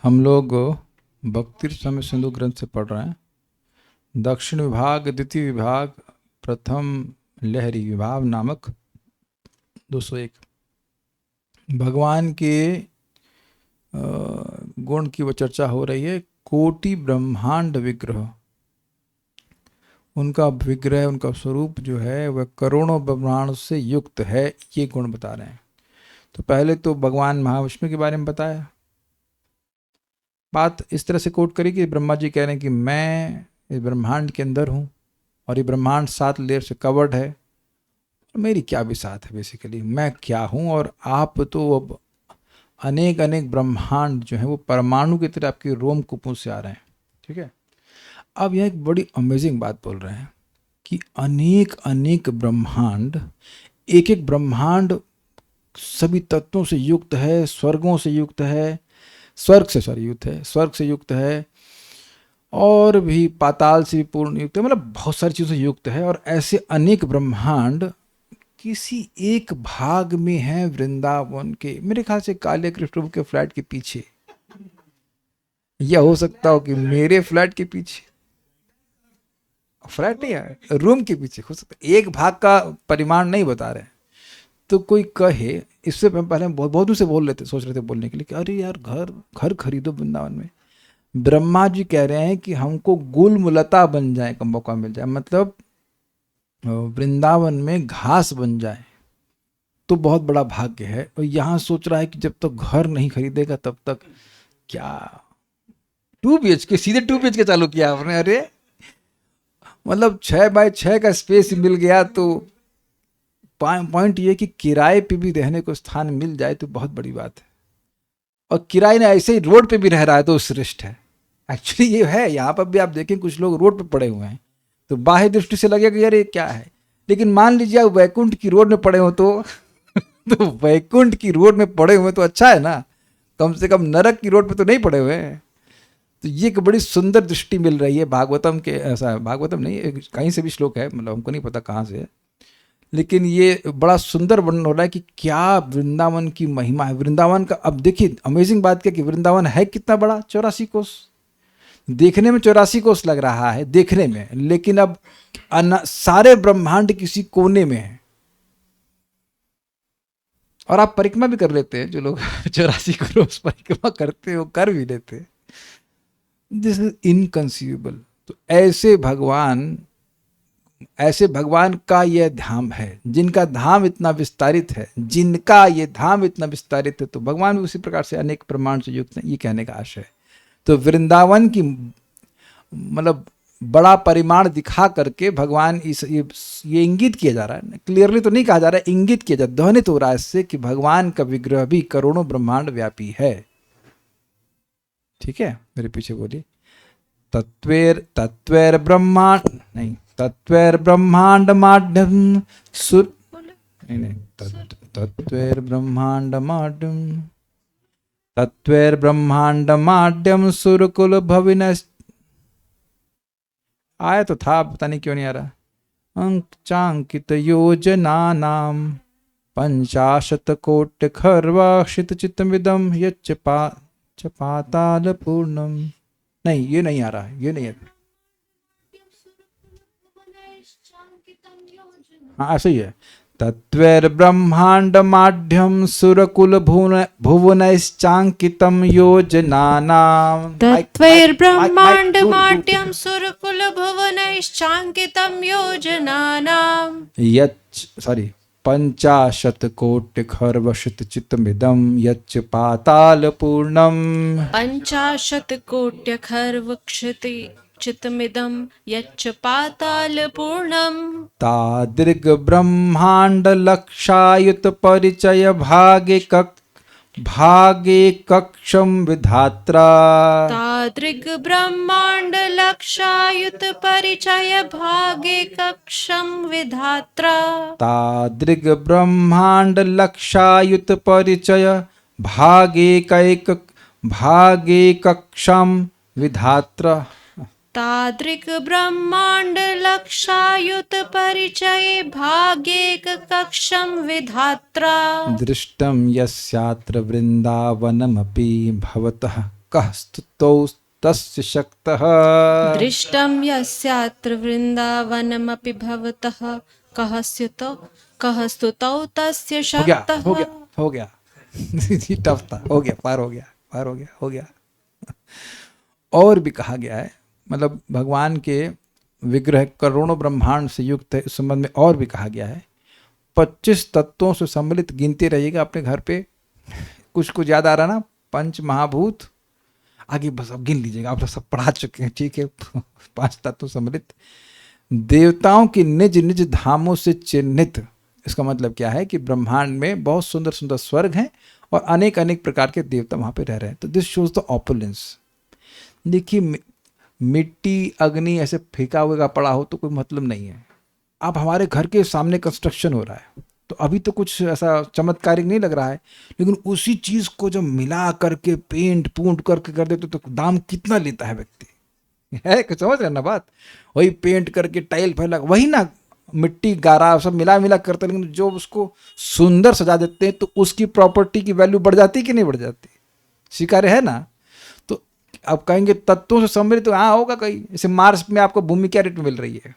हम लोग भक्ति समय सिंधु ग्रंथ से पढ़ रहे हैं। दक्षिण विभाग, द्वितीय विभाग, प्रथम लहरी विभाग नामक 201 भगवान के गुण की वो चर्चा हो रही है। कोटि ब्रह्मांड विग्रह, उनका विग्रह, उनका स्वरूप जो है वह करोड़ों ब्रह्मांड से युक्त है, ये गुण बता रहे हैं। तो पहले तो भगवान महाविष्णु के बारे में बताया। बात इस तरह से कोट करी कि ब्रह्मा जी कह रहे हैं कि मैं इस ब्रह्मांड के अंदर हूँ और ये ब्रह्मांड 7 लेयर से कवर्ड है, मेरी क्या बिसात है, बेसिकली मैं क्या हूँ और आप तो अब अनेक अनेक ब्रह्मांड जो है वो परमाणु की तरह आपके रोम कुपों से आ रहे हैं। ठीक है, अब यह एक बड़ी अमेजिंग बात बोल रहे हैं कि अनेक अनेक ब्रह्मांड, एक एक ब्रह्मांड सभी तत्वों से युक्त है, स्वर्गों से युक्त है, स्वर्ग से युक्त है और भी पाताल से भी पूर्ण युक्त है, मतलब बहुत सारी चीज़ों से युक्त है। और ऐसे अनेक ब्रह्मांड किसी एक भाग में है वृंदावन के, मेरे ख्याल से काले कृष्ण के फ्लैट के पीछे, या हो सकता हो कि मेरे फ्लैट के पीछे, फ्लैट नहीं है, रूम के पीछे हो सकता है। एक भाग का परिमाण नहीं बता रहे। तो कोई कहे, इससे पहले हम बहुत दिन से बोल रहे थे, सोच रहे थे बोलने के लिए कि अरे यार घर खरीदो वृंदावन में। ब्रह्मा जी कह रहे हैं कि हमको गुलमुलता बन जाए का मौका मिल जाए, मतलब वृंदावन में घास बन जाए तो बहुत बड़ा भाग्य है। और यहाँ सोच रहा है कि जब तक घर नहीं खरीदेगा तब तक क्या। 2 BHK, सीधे 2 BHK चालू किया आपने। अरे मतलब 6x6 का स्पेस मिल गया तो पॉइंट ये कि किराए पे भी रहने को स्थान मिल जाए तो बहुत बड़ी बात है। और किराए ने ऐसे ही रोड पे भी रह रहा है तो श्रेष्ठ है। एक्चुअली ये है, यहाँ पर भी आप देखें कुछ लोग रोड पे पड़े हुए हैं तो बाह्य दृष्टि से लगेगा कि यार ये क्या है, लेकिन मान लीजिए आप वैकुंठ की रोड में पड़े हो तो तो वैकुंठ की रोड में पड़े हुए तो अच्छा है ना, कम से कम नरक की रोड पे तो नहीं पड़े हुए हैं। तो ये एक बड़ी सुंदर दृष्टि मिल रही है भागवतम के, ऐसा भागवतम नहीं, कहीं से भी श्लोक है, मतलब हमको नहीं पता कहाँ से है, लेकिन ये बड़ा सुंदर वर्णन हो रहा है कि क्या वृंदावन की महिमा है। वृंदावन का, अब देखिए अमेजिंग बात क्या कि वृंदावन है कितना बड़ा, 84 कोस। देखने में 84 कोस लग रहा है देखने में, लेकिन अब सारे ब्रह्मांड किसी कोने में है। और आप परिक्रमा भी कर लेते हैं, जो लोग 84 कोस परिक्रमा करते हो कर भी लेते हैं। This is inconceivable. तो ऐसे भगवान का यह धाम है, जिनका धाम इतना विस्तारित है, जिनका ये धाम इतना विस्तारित है, तो भगवान भी उसी प्रकार से अनेक प्रमाण से युक्त हैं, ये कहने का आशय है। तो वृंदावन की मतलब बड़ा परिमाण दिखा करके भगवान ये इंगित किया जा रहा है, क्लियरली तो नहीं कहा जा रहा है, इंगित किया जा, ध्वनित हो रहा है इससे कि भगवान का विग्रह भी करोड़ों ब्रह्मांड व्यापी है। ठीक है, मेरे पीछे बोलिए। तत्वेर ब्रह्मांड नहीं, तत्वेर ब्रह्मांड माध्यम सुर नहीं, तत्वेर ब्रह्मांड माध्यम, तत्वेर ब्रह्मांड माध्यम सुरकुल भविन, आया तो था, पता नहीं क्यों नहीं आ रहा। अंक चांकित योजना नाम 50 कोटि खर्वाक्षित चित्तमिदम यच्च पाताल पूर्णम। नहीं, ये नहीं आ रहा, ये नहीं है। हाँ ऐसे ही है। तत्वेर ब्रह्मांड माध्यम सुरकुल भुवनश्चांकितम योजनानाम, तत्वेर ब्रह्मांड माध्यम सुरकुल भुवनश्चांकितम योजनानाम यच्च 50 कोटि खर्वशित चित्तमिदम यच्च पाताल पूर्णम, 50 कोट्यखर्वक्षति चित्तमिदं यच्च पाताल पूर्णम। तादृग ब्रह्मांड लक्षायुत परिचय भागे कक्षम विधात्रा, तादृग ब्रह्मांड लक्षायुत परिचय भागे कक्षम विधात्रा, तादृग ब्रह्मांड लक्षायुत परिचय भागे कक्षम विधात्रा, तादृक् ब्रह्मांड लक्षायुत परिचये भाग्येक कक्षम विधात्रा। दृष्टम यस्यात्र वृंदावनमपि भवतः कः स्तुतौ तस्य शक्तः। दृष्टं यस्यात्र वृन्दावनमपि भवतः कः स्तुतौ तस्य हो गया शक्तः। हो गया हो गया ये टफ था, हो गया, पार हो गया, पार हो गया, हो गया। और भी कहा गया है, मतलब भगवान के विग्रह करोड़ों ब्रह्मांड से युक्त है, इस संबंध में और भी कहा गया है। 25 तत्वों से सम्मिलित गिनते रहिएगा अपने घर पे। कुछ कुछ याद आ रहा ना, पंच महाभूत, आगे बस अब गिन लीजिएगा, आप लोग सब पढ़ा चुके हैं, ठीक है। 5 तत्वों सम्मिलित, देवताओं के निज निज धामों से चिन्हित। इसका मतलब क्या है कि ब्रह्मांड में बहुत सुंदर सुंदर स्वर्ग हैं और अनेक अनेक प्रकार के देवता वहाँ पे रह रहे हैं। तो दिस शोज द ऑपुलेंस। देखिए, मिट्टी अग्नि ऐसे फेंका हुआ पड़ा हो तो कोई मतलब नहीं है। अब हमारे घर के सामने कंस्ट्रक्शन हो रहा है, तो अभी तो कुछ ऐसा चमत्कारिक नहीं लग रहा है, लेकिन उसी चीज़ को जब मिला करके पेंट पूंट करके कर देते तो दाम कितना लेता है व्यक्ति, है कुछ समझ रहे ना बात। वही पेंट करके टाइल फैला, वही ना मिट्टी गारा सब मिला मिला करते, लेकिन जो उसको सुंदर सजा देते हैं तो उसकी प्रॉपर्टी की वैल्यू बढ़ जाती कि नहीं बढ़ जाती, स्वीकार्य है ना। तो अब कहेंगे तत्वों से सम्मिलित, तो हाँ होगा कहीं, जैसे मार्स में आपको भूमि क्या रेट में मिल रही है,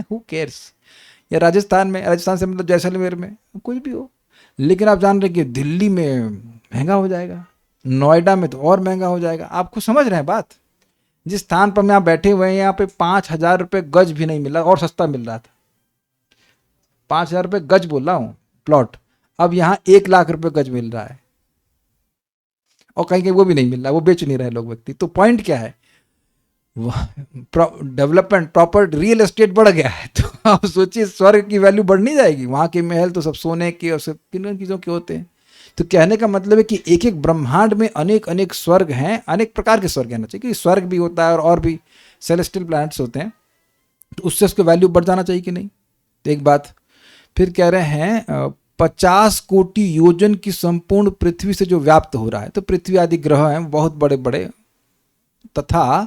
हु केयर्स, या राजस्थान में, राजस्थान से मतलब जैसलमेर में, कोई भी हो। लेकिन आप जान रहे कि दिल्ली में महंगा हो जाएगा, नोएडा में तो और महंगा हो जाएगा। आपको समझ रहे हैं बात। जिस स्थान पर हम यहाँ बैठे हुए हैं, यहाँ पे 5,000 रुपये गज भी नहीं मिल रहा, और सस्ता मिल रहा था। 5,000 रुपये गज बोल रहा हूँ प्लॉट, अब यहाँ 1 लाख रुपये गज मिल रहा है, और कहीं कहीं वो भी नहीं मिल रहा, वो बेच नहीं रहे लोग व्यक्ति। तो पॉइंट क्या है, डेवलपमेंट, प्रॉपर रियल एस्टेट बढ़ गया है। तो आप सोचिए स्वर्ग की वैल्यू बढ़ नहीं जाएगी। वहाँ के महल तो सब सोने के और सब किन चीज़ों के होते हैं। तो कहने का मतलब है कि एक एक ब्रह्मांड में अनेक अनेक स्वर्ग हैं, अनेक प्रकार के स्वर्ग रहना चाहिए कि स्वर्ग भी होता है और भी सेलेस्टियल प्लैनेट्स होते हैं, तो उससे उसको वैल्यू बढ़ जाना चाहिए कि नहीं। तो एक बात फिर कह रहे हैं 50 कोटि योजन की संपूर्ण पृथ्वी से जो व्याप्त हो रहा है, तो पृथ्वी आदि ग्रह हैं बहुत बड़े बड़े, तथा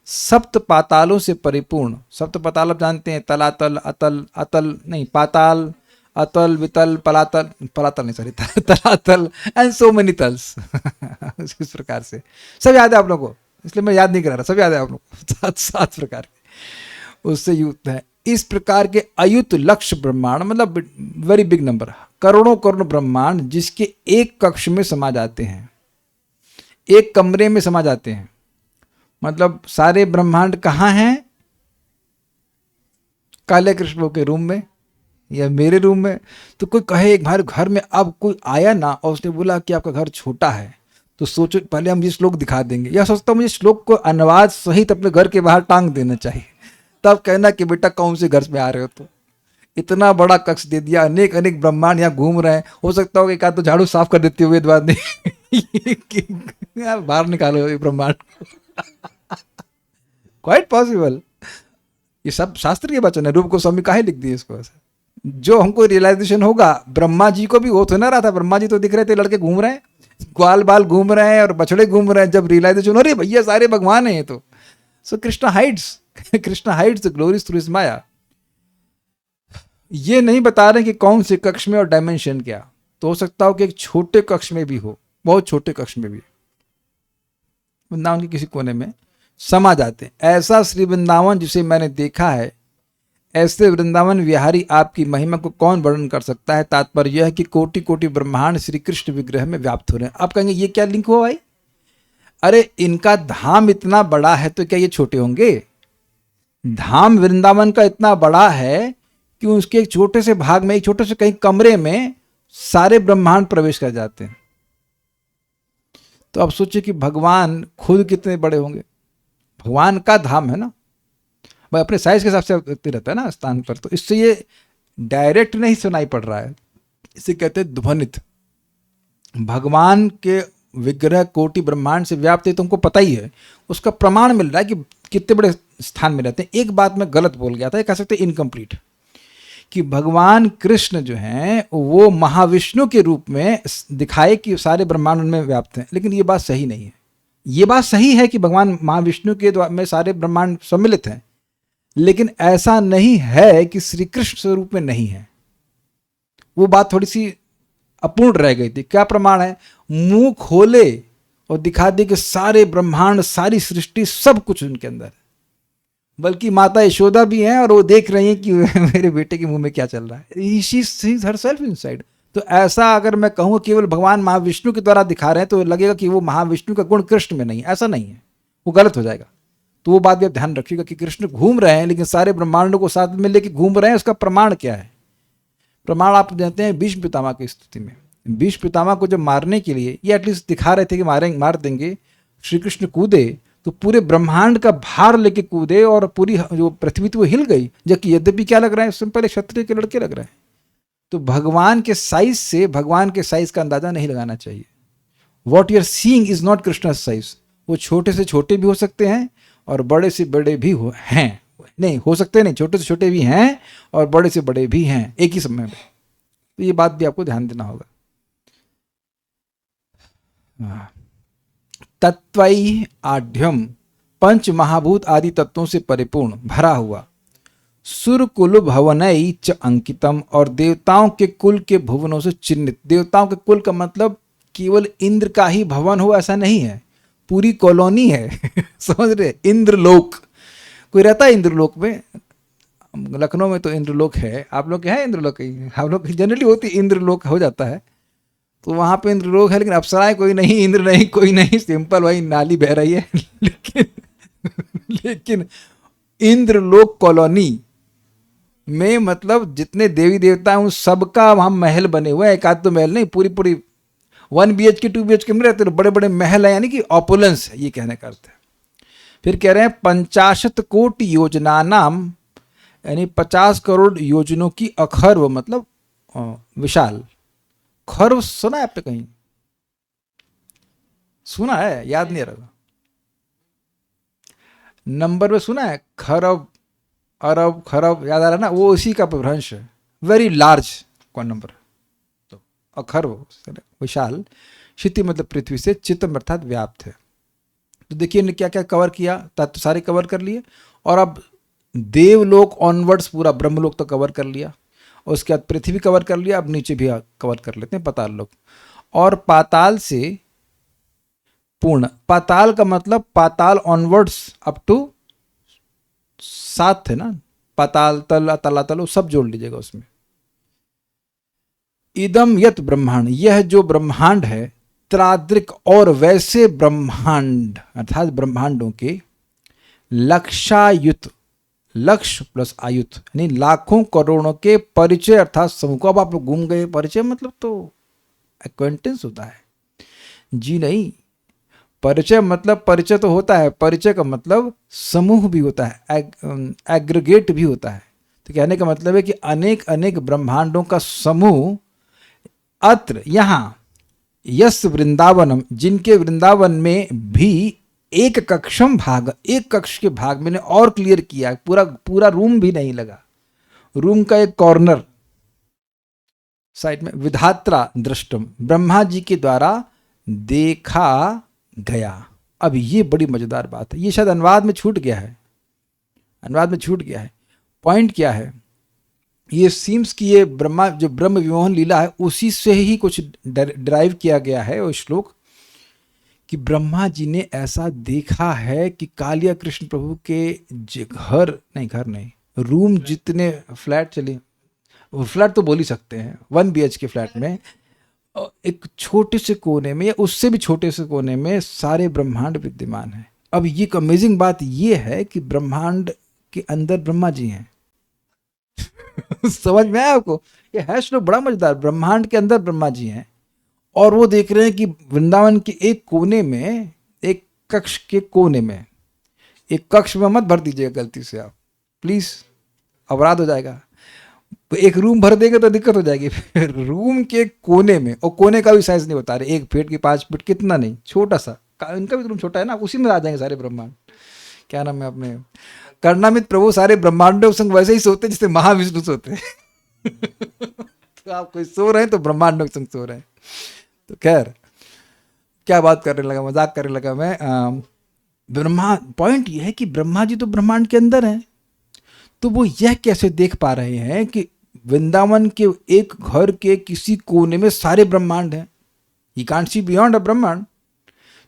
सप्त पातालों से परिपूर्ण। सप्त पाताल आप जानते हैं, तलातल, अतल, अतल नहीं पाताल, अतल, वितल, पलातल, पलातल नहीं सॉरी तलातल, एंड सो मेनी तल्स। इस प्रकार से सब याद है आप लोगों को, इसलिए मैं याद नहीं करा रहा, सब याद है आप लोगों को। 7 प्रकार के उससे युक्त है। इस प्रकार के अयुत लक्ष्य ब्रह्मांड, मतलब वेरी बिग नंबर, करोड़ों करोड़ ब्रह्मांड जिसके एक कक्ष में समा जाते हैं, एक कमरे में समा जाते हैं। मतलब सारे ब्रह्मांड कहाँ हैं, काले कृष्ण के रूम में या मेरे रूम में। तो कोई कहे एक बार घर में अब कोई आया ना और उसने बोला कि आपका घर छोटा है, तो सोचो पहले हम ये श्लोक दिखा देंगे, या सोचता हूँ मुझे श्लोक को अनुवाद सहित अपने घर के बाहर टांग देना चाहिए, तब कहना कि बेटा कौन से घर में आ रहे हो। तो इतना बड़ा कक्ष दे दिया, अनेक अनेक ब्रह्मांड यहाँ घूम रहे हैं। हो सकता हो कि एक आध तो झाड़ू साफ कर देते हुए बाद नहीं बाहर निकालो ये ब्रह्मांड। क्वाइट पॉसिबल, ये सब शास्त्र के वचन है। रूप गोस्वामी काहे लिख दिए इसको ऐसा। जो हमको रियलाइजेशन होगा, ब्रह्मा जी को भी हो तो ना रहा था, ब्रह्मा जी तो दिख रहे थे लड़के घूम रहे हैं, ग्वाल बाल घूम रहे हैं और बछड़े घूम रहे हैं। जब रियलाइजेशन हो रही भैया सारे भगवान हैं तो। So Krishna hides Krishna hides the glories through his maya. ये नहीं बता रहे कि कौन से कक्ष में और डायमेंशन क्या। तो हो सकता हो कि एक छोटे कक्ष में भी हो, बहुत छोटे कक्ष में भी, वृंदावन के किसी कोने में समा जाते हैं। ऐसा श्री वृंदावन जिसे मैंने देखा है, ऐसे वृंदावन विहारी आपकी महिमा को कौन वर्णन कर सकता है। तात्पर्य यह है कि कोटि कोटि ब्रह्मांड श्री कृष्ण विग्रह में व्याप्त हो रहे हैं। आप कहेंगे ये क्या लिंक हुआ भाई, अरे इनका धाम इतना बड़ा है तो क्या ये छोटे होंगे। धाम वृंदावन का इतना बड़ा है कि उसके एक छोटे से भाग में, एक छोटे से कहीं कमरे में सारे ब्रह्मांड प्रवेश कर जाते हैं। तो अब सोचिए कि भगवान खुद कितने बड़े होंगे। भगवान का धाम है ना भाई, अपने साइज के हिसाब से रहता है ना स्थान पर। तो इससे ये डायरेक्ट नहीं सुनाई पड़ रहा है, इसे कहते हैं ध्वनित। भगवान के विग्रह कोटि ब्रह्मांड से व्याप्त है, तुमको पता ही है, उसका प्रमाण मिल रहा है कि कितने बड़े स्थान में रहते हैं। एक बात मैं गलत बोल गया था, कह सकते इनकम्प्लीट, कि भगवान कृष्ण जो हैं वो महाविष्णु के रूप में दिखाए कि सारे ब्रह्मांड में व्याप्त हैं, लेकिन ये बात सही नहीं है। ये बात सही है कि भगवान महाविष्णु के में सारे ब्रह्मांड सम्मिलित हैं, लेकिन ऐसा नहीं है कि श्री कृष्ण स्वरूप में नहीं है। वो बात थोड़ी सी अपूर्ण रह गई थी। क्या प्रमाण है, मुंह खोले और दिखा दे कि सारे ब्रह्मांड, सारी सृष्टि, सब कुछ उनके अंदर है। बल्कि माता यशोदा भी हैं और वो देख रही हैं कि मेरे बेटे के मुंह में क्या चल रहा है। She sees herself inside. तो ऐसा अगर मैं कहूँ केवल भगवान महाविष्णु के द्वारा दिखा रहे हैं तो लगेगा कि वो महाविष्णु का गुण कृष्ण में नहीं है। ऐसा नहीं है, वो गलत हो जाएगा। तो वो बात भी आप ध्यान रखिएगा कि कृष्ण घूम रहे हैं लेकिन सारे ब्रह्मांडों को साथ में लेके घूम रहे हैं। उसका प्रमाण क्या है? प्रमाण आप जानते हैं भीष्म पितामह की स्थिति में। भीष्म पितामह को जब मारने के लिए, ये एटलीस्ट दिखा रहे थे कि मार देंगे, श्री कृष्ण कूदे तो पूरे ब्रह्मांड का भार लेके कूदे और पूरी जो पृथ्वी थी वो हिल गई। जबकि यद्यपि क्या लग रहा है, सिंपल एक क्षत्रिय के लड़के लग रहे हैं। तो भगवान के साइज से भगवान के साइज का अंदाजा नहीं लगाना चाहिए। What you are seeing is not Krishna size. वो छोटे से छोटे भी हो सकते हैं और बड़े से बड़े भी हैं, नहीं हो सकते नहीं, छोटे से छोटे भी हैं और बड़े से बड़े भी हैं एक ही समय में। तो ये बात भी आपको ध्यान देना होगा। तत्वई आढ्यम, पंच महाभूत आदि तत्वों से परिपूर्ण भरा हुआ, सुरकुल भवनई च अंकितम, और देवताओं के कुल के भुवनों से चिन्हित। देवताओं के कुल का मतलब केवल इंद्र का ही भवन हो ऐसा नहीं है, पूरी कॉलोनी है। समझ रहे? इंद्रलोक, कोई रहता है इंद्रलोक में? लखनऊ में तो इंद्रलोक है, आप लोग के हैं इंद्रलोक? हम लोग जनरली होती इंद्रलोक हो जाता है, तो वहाँ पे इंद्रलोक है लेकिन अप्सराएं कोई नहीं, इंद्र नहीं, कोई नहीं, सिंपल वही नाली बह रही है। लेकिन इंद्रलोक कॉलोनी में मतलब जितने देवी देवता हैं उन सबका वहाँ महल बने हुए हैं। एक आध तो महल नहीं, पूरी 1 BHK 2 BHK में रहते, बड़े बड़े महल है, यानी कि ऑपुलेंस है, ये कहने का अर्थ है। फिर कह रहे हैं 50 कोटि योजना नाम, यानी 50 करोड़ योजनों की अखर्व, मतलब विशाल। खर्व सुना है आपने कहीं? सुना है, याद नहीं रहा। नंबर में सुना है, खरब, अरब, खरब, याद आ रहा ना? वो उसी का भ्रंश है। वेरी लार्ज कौन नंबर, तो अखर्व विशाल। क्षिति मतलब पृथ्वी से, चित्तम अर्थात व्याप्त है। तो देखिए ने क्या क्या कवर किया, तत्व सारे कवर कर लिए। और अब देवलोक ऑनवर्ड्स पूरा ब्रह्मलोक तो कवर कर लिया, और उसके बाद पृथ्वी कवर कर लिया। अब नीचे भी कवर कर लेते हैं, पाताल लोक। और पाताल से पूर्ण, पाताल का मतलब पाताल ऑनवर्ड्स अप टू 7 थे ना, पाताल तल तलातल सब जोड़ लीजिएगा उसमें। इदम यत ब्रह्मांड, यह जो ब्रह्मांड है, त्राद्रिक और वैसे ब्रह्मांड अर्थात ब्रह्मांडों के लक्षायुत, लक्ष्य प्लस आयुत यानी लाखों करोड़ों के परिचय अर्थात समूह को। अब आप लोग घूम गए, परिचय मतलब तो एक्वेंटेंस होता है जी नहीं, परिचय मतलब परिचय तो होता है, परिचय का मतलब समूह भी होता है, एग्रीगेट भी होता है। तो कहने का मतलब है कि अनेक अनेक ब्रह्मांडों का समूह अत्र यहाँ, यस वृंदावनम, जिनके वृंदावन में भी एक कक्षम भाग, एक कक्ष के भाग मैंने और क्लियर किया, पूरा पूरा रूम भी नहीं लगा, रूम का एक कॉर्नर साइड में, विधात्रा दृष्टम, ब्रह्मा जी के द्वारा देखा गया। अब ये बड़ी मजेदार बात है, ये शायद अनुवाद में छूट गया है, अनुवाद में छूट गया है। पॉइंट क्या है, ये सीम्स कि ये ब्रह्मा जो ब्रह्म विमोहन लीला है उसी से ही कुछ डिराइव किया गया है वो श्लोक, कि ब्रह्मा जी ने ऐसा देखा है कि कालिया कृष्ण प्रभु के घर नहीं, रूम जितने फ्लैट, चलिए फ्लैट तो बोल ही सकते हैं, 1 BHK फ्लैट में एक छोटे से कोने में या उससे भी छोटे से कोने में सारे ब्रह्मांड विद्यमान है। अब ये एक अमेजिंग बात ये है कि ब्रह्मांड के अंदर ब्रह्मा जी हैं। समझ में आया आपको? ये है श्लोक बड़ा मजेदार। ब्रह्मांड के अंदर ब्रह्मा जी हैं और वो देख रहे हैं कि वृंदावन के एक कोने में, एक कक्ष के कोने में, एक कक्ष में मत भर दीजिएगा गलती से आप प्लीज, अपराध हो जाएगा। एक रूम भर देंगे तो दिक्कत हो जाएगी। फिर रूम के कोने में, और कोने का भी साइज नहीं बता रहे, 1 फीट की 5 फीट कितना नहीं, छोटा सा, इनका भी रूम छोटा है ना, उसी में आ जाएंगे सारे ब्रह्मांड। क्या नाम है अपने कर्णामित प्रभु, सारे ब्रह्मांडों संग वैसे ही सोते जैसे महाविष्णु सोते हैं। तो आप कोई सो रहे हैं तो ब्रह्मांडों संग सो रहे हैं। तो खैर क्या बात करने लगा, मजाक करने लगा मैं। ब्रह्मा, पॉइंट ये है कि ब्रह्मा जी तो ब्रह्मांड के अंदर हैं, तो वो यह कैसे देख पा रहे हैं कि वृंदावन के एक घर के किसी कोने में सारे ब्रह्मांड हैं। He can't see beyond a ब्रह्मांड।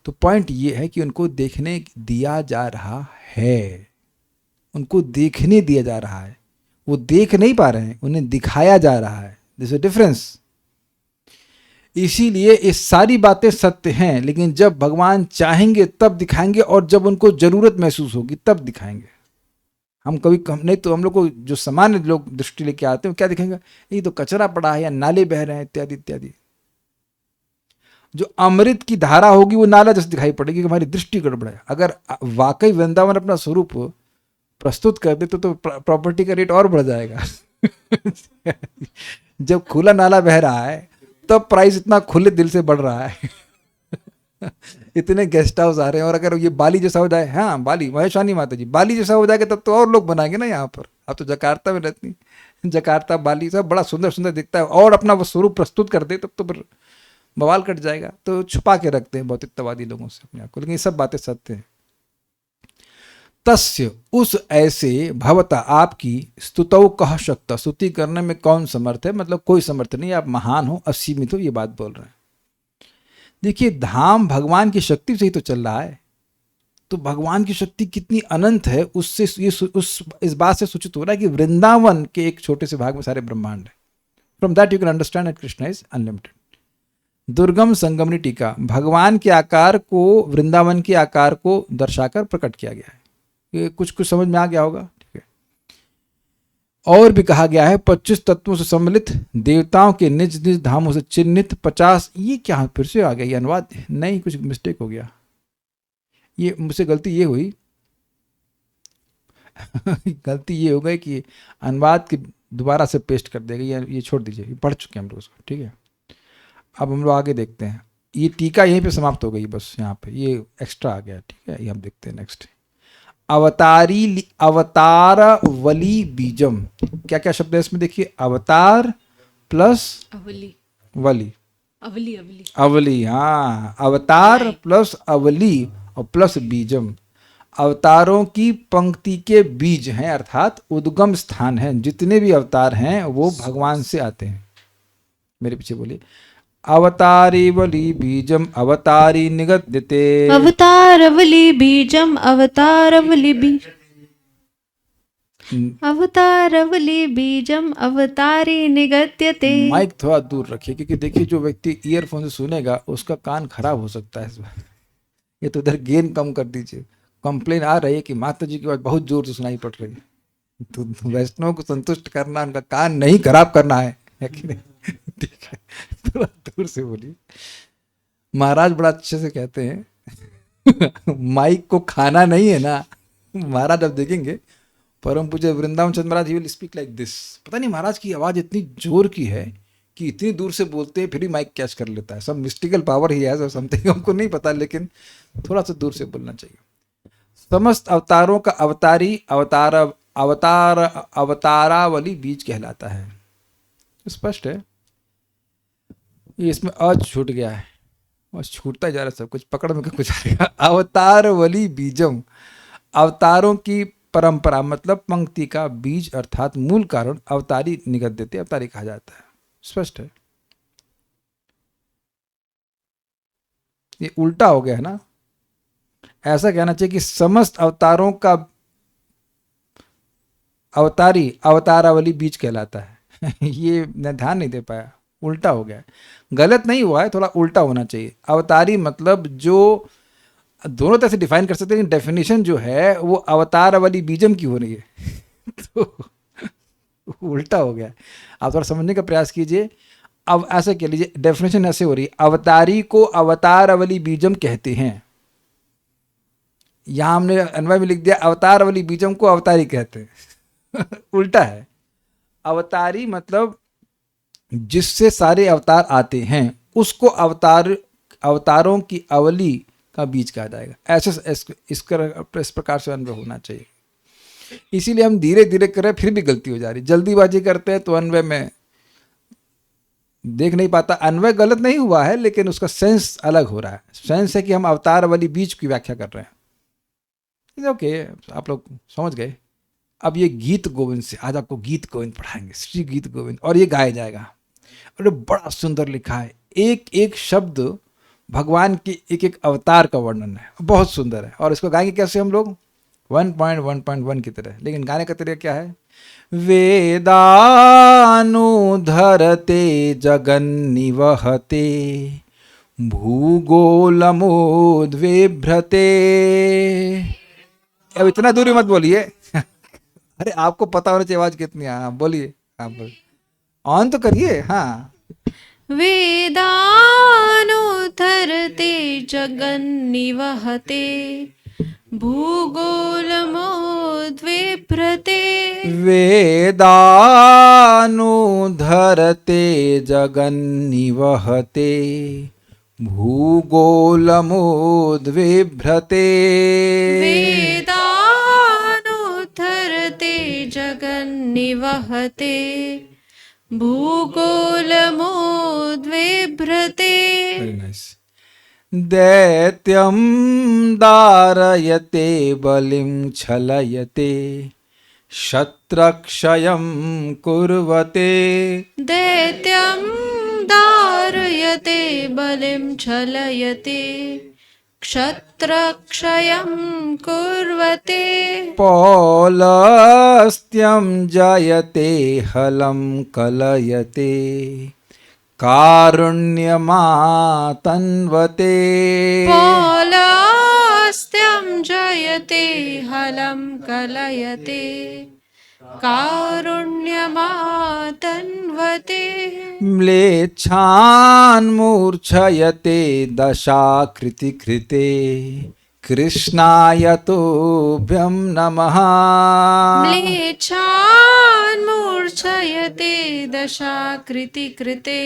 तो पॉइंट ये है कि उनको देखने दिया जा रहा है, उनको देखने दिया जा रहा है, वो देख नहीं पा रहे हैं, उन्हें दिखाया जा रहा है। This is difference. इसीलिए ये सारी बातें सत्य हैं, लेकिन जब भगवान चाहेंगे तब दिखाएंगे, और जब उनको जरूरत महसूस होगी तब दिखाएंगे। हम कभी नहीं तो हम लोग को जो सामान्य लोग दृष्टि लेके आते हैं क्या दिखेंगे, ये तो कचरा पड़ा है या नाले बह रहे हैं इत्यादि इत्यादि। जो अमृत की धारा होगी वो नाला जैसे दिखाई पड़ेगी कि हमारी दृष्टि गड़बड़ है। अगर वाकई वृंदावन अपना स्वरूप प्रस्तुत कर दे तो प्रॉपर्टी का रेट और बढ़ जाएगा। जब खुला नाला बह रहा है तब प्राइस इतना खुले दिल से बढ़ रहा है। इतने गेस्ट हाउस आ रहे हैं, और अगर ये बाली जैसा हो जाए, हाँ बाली महेश्वानी माता जी, बाली जैसा हो जाएगा तब तो और लोग बनाएंगे ना यहाँ पर। अब तो जकार्ता में रहती, जकार्ता बाली सब बड़ा सुंदर सुंदर दिखता है, और अपना वो स्वरूप प्रस्तुत कर दे तब तो फिर बवाल कट जाएगा। तो छुपा के रखते हैं भौतिकतावादी लोगों से अपने आप को, लेकिन ये सब बातें सत्य हैं। तस्य उस ऐसे भवता आपकी स्तुतौ कह शक्ता, स्तुति करने में कौन समर्थ है, मतलब कोई समर्थ नहीं, आप महान हो, असीमित हो, ये बात बोल रहे हैं। देखिए धाम भगवान की शक्ति से ही तो चल रहा है, तो भगवान की शक्ति कितनी अनंत है उससे ये इस बात से सूचित हो रहा है कि वृंदावन के एक छोटे से भाग में सारे ब्रह्मांड है। From that you can understand that Krishna is unlimited. दुर्गम संगमनी टीका, भगवान के आकार को वृंदावन के आकार को दर्शाकर प्रकट किया गया है। ये कुछ कुछ समझ में आ गया होगा, ठीक है। और भी कहा गया है 25 तत्वों से सम्मिलित, देवताओं के निज निज धामों से चिन्हित 50। ये क्या फिर से आ गया ये अनुवाद, नहीं कुछ मिस्टेक हो गया, ये मुझसे गलती ये हुई गलती ये हो गई कि अनुवाद के दोबारा से पेस्ट कर देगा, ये छोड़ दीजिए, ये पढ़ चुके हैं हम लोग उसको, ठीक है। अब हम लोग आगे देखते हैं, ये टीका यहीं पे समाप्त हो गई बस, यहाँ पे ये एक्स्ट्रा आ गया, ठीक है। ये हम देखते हैं नेक्स्ट, अवतार वली बीजम। क्या क्या शब्द है इसमें देखिए, अवतार प्लस अवली, वली, अवली अवली अवली, हाँ अवतार प्लस अवली और प्लस बीजम। अवतारों की पंक्ति के बीज हैं, अर्थात उद्गम स्थान है। जितने भी अवतार हैं वो भगवान से आते हैं। मेरे पीछे बोलिए, अवतारी वली बीजम अवतारी निगद्यते, अवतारवली बीजम अवतारवली बीज, अवतारवली बीजम अवतारी निगद्यते। माइक थोड़ा दूर रखिए, क्योंकि देखिए जो व्यक्ति ईयरफोन से सुनेगा उसका कान खराब हो सकता है इस बार। ये तो उधर गेन कम कर दीजिए। कंप्लेन आ रही है कि माता जी की बात बहुत जोर से सुनाई पड़ रही है, तो वैष्णव को संतुष्ट करना, उनका कान नहीं खराब करना है कि नहीं? ठीक है, थोड़ा दूर से बोलिए। महाराज बड़ा अच्छे से कहते हैं माइक को खाना नहीं है ना। महाराज अब देखेंगे, परम पूज्य वृंदावन चंद्र महाराज विल स्पीक लाइक दिस। पता नहीं महाराज की आवाज इतनी जोर की है कि इतनी दूर से बोलते हैं फिर भी माइक कैच कर लेता है। सब मिस्टिकल पावर ही है समथिंग, हमको नहीं पता, लेकिन थोड़ा सा दूर से बोलना चाहिए। समस्त अवतारों का अवतारी अवतारावली बीज कहलाता है। स्पष्ट है, ये इसमें अज छूट गया है, बस छूटता जा रहा है सब कुछ, पकड़ में कुछ आएगा। अवतारवली बीजम, अवतारों की परंपरा मतलब पंक्ति का बीज अर्थात मूल कारण अवतारी निगद्यते, अवतारी कहा जाता है। स्पष्ट है, ये उल्टा हो गया है ना। ऐसा कहना चाहिए कि समस्त अवतारों का अवतारी अवतारावली बीज कहलाता है। ये मैं ध्यान नहीं दे पाया, उल्टा हो गया। गलत नहीं हुआ है, थोड़ा उल्टा होना चाहिए। अवतारी मतलब जो दोनों तरह से डिफाइन कर सकते हैं, लेकिन डेफिनेशन जो है वो अवतारावली बीजम की हो रही है। तो उल्टा हो गया। आप थोड़ा समझने का प्रयास कीजिए। अब ऐसे कह लीजिए, डेफिनेशन ऐसे हो रही है, अवतारी को अवतारावली बीजम कहते हैं। यहां हमने अन्वय में लिख दिया अवतारावली बीजम को अवतारी कहते हैं। उल्टा है। अवतारी मतलब जिससे सारे अवतार आते हैं उसको अवतारों की अवली का बीज कहा जाएगा। ऐसे इस प्रकार से अन्वय होना चाहिए। इसीलिए हम धीरे धीरे कर रहे हैं, फिर भी गलती हो जा रही। जल्दीबाजी करते हैं तो अन्वय में देख नहीं पाता। अन्वय गलत नहीं हुआ है, लेकिन उसका सेंस अलग हो रहा है। सेंस है कि हम अवतार वाली बीज की व्याख्या कर रहे हैं। ओके, आप लोग समझ गए। अब ये गीत गोविंद से आज आपको गीत गोविंद पढ़ाएंगे, श्री गीत गोविंद, और ये गाया जाएगा। और बड़ा सुंदर लिखा है, एक एक शब्द भगवान की एक एक अवतार का वर्णन है, बहुत सुंदर है। और इसको गाएंगे कैसे हम लोग? 1.1.1 की तरह। लेकिन गाने का तरीका क्या है? वेदानुधरते जगन्निवहते भूगोलमोद्विभ्रते। अब इतना दूरी मत बोलिए। अरे आपको पता होना चाहिए आवाज कितनी है। हाँ बोलिए, हाँ बोलिए, ऑन तो करिए। हाँ, वेदानुधरते जगन्निवहते भूगोलमोद्विभ्रते वेदानुधरते जगन्निवहते भूगोलमोद्विभ्रते। वेदानुधरते जगन्निवहते भूगोलमोद्विभ्रते। Very nice. दैत्यं दारयते बलिं छलयते शत्रक्षयं कुर्वते। दैत्यं दारयते बलिं छलयते क्षत्रक्षयं कुर्वते। पौलस्त्यं जयते हलं कलयते कारुण्यमातन्वते। पौलस्त्यं जयते हलं कलयते कारुण्यमातन्वते। म्लेच्छान्मूर्छयते दशाकृतिकृते कृष्णाय तुभ्यं नमः। म्लेच्छान्मूर्छयते दशाकृतिकृते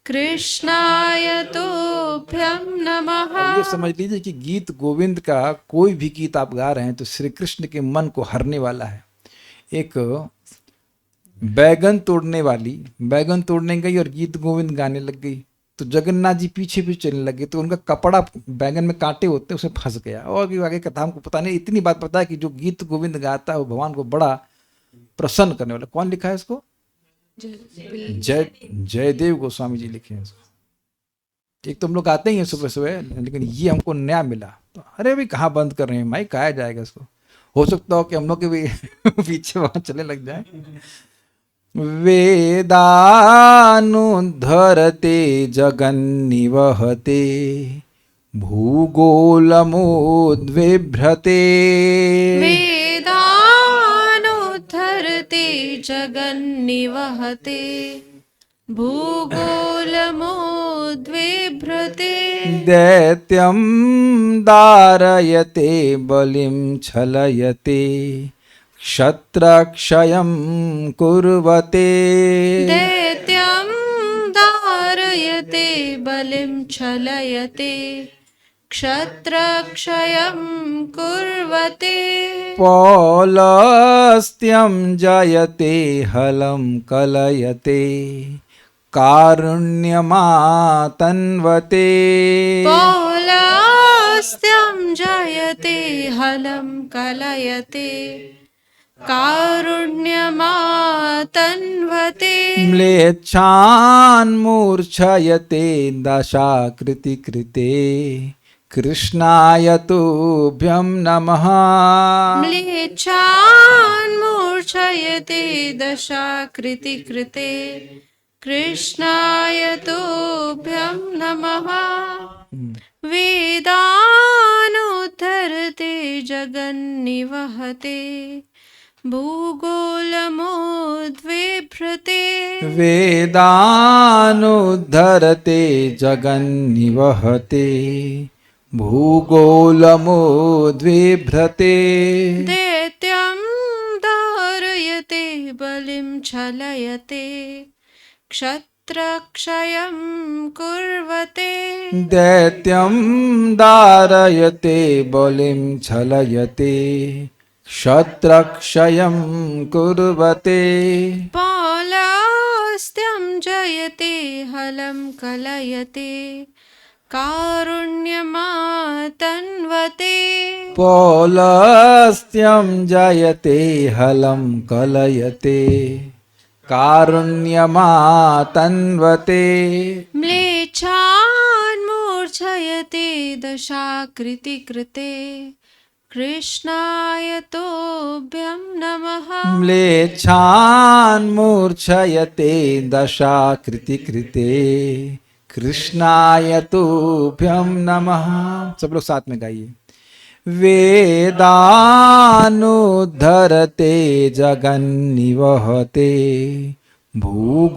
कृष्णाय तुभ्यं नमः। ये समझ लीजिए कि गीत गोविंद का कोई भी गीत आप गा रहे हैं तो श्री कृष्ण के मन को हरने वाला है। एक बैगन तोड़ने वाली बैगन तोड़ने गई और गीत गोविंद गाने लग गई, तो जगन्नाथ जी पीछे पीछे चलने लगे, तो उनका कपड़ा बैगन में कांटे होते हैं उसमें फंस गया। और आगे कथा हमको पता नहीं, इतनी बात पता है कि जो गीत गोविंद गाता है वो भगवान को बड़ा प्रसन्न करने वाला। कौन लिखा है इसको? जयदेव गोस्वामी जी लिखे हैं इसको। एक तो हम लोग आते ही हैं सुबह सुबह, लेकिन ये हमको नया मिला। तो अरे भाई कहाँ बंद कर रहे हैं माइक, कहा जाएगा इसको। हो सकता हो कि हम लोग के भी पीछे वहां चले लग जाए। वेदानुधरते जगन्निवहते भूगोलमोद्विभ्रते। वेदानुधरते जगन्निवहते भूगोलमोद्विभ्रते। दैत्यं दारयते बलिं छलयते क्षत्रक्षयं कुर्वते। दैत्यं दारयते बलिं छलयते क्षत्रक्षयं कुर्वते। पौलस्त्यं जयते हलं कलयते कारुण्यमातन्वते। पौलस्त्यं जयते हलं कलयते कारुण्यमातन्वते। म्लेच्छान्मूर्छयते दशाकृतिकृते कृष्णाय तुभ्यं नमः। म्लेच्छान्मूर्छयते दशाकृतिकृते कृष्णाय तुभ्यं नमः। वेदानुधरते जगन्निवहते भूगोलमोद्विभ्रते। वेदानुधरते जगन्निवहते भूगोलमोद्विभ्रते। दैत्यं धारयते बलिं छलयते क्षत्रक्षयं कुर्वते। दैत्यं दारयते बलिं छलयते क्षत्रक्षयं कुर्वते। पौलस्त्यं जयते हलं कलयते कारुण्यमातन्वते। पौलस्त्यं जयते हलं कलयते कारुण्यमातन्वते। म्लेच्छान्मूर्छयते मूर्छयते दशाकृति कृते कृष्णाय तोभ्यं नमः। म्लेच्छान् मूर्छयते दशाकृति कृते कृष्णाय तुभ्यं नमः। सब लोग साथ में गाइए। वेदानुद्धरते जगन्निवहते भूगोलमोद्बिभ्रते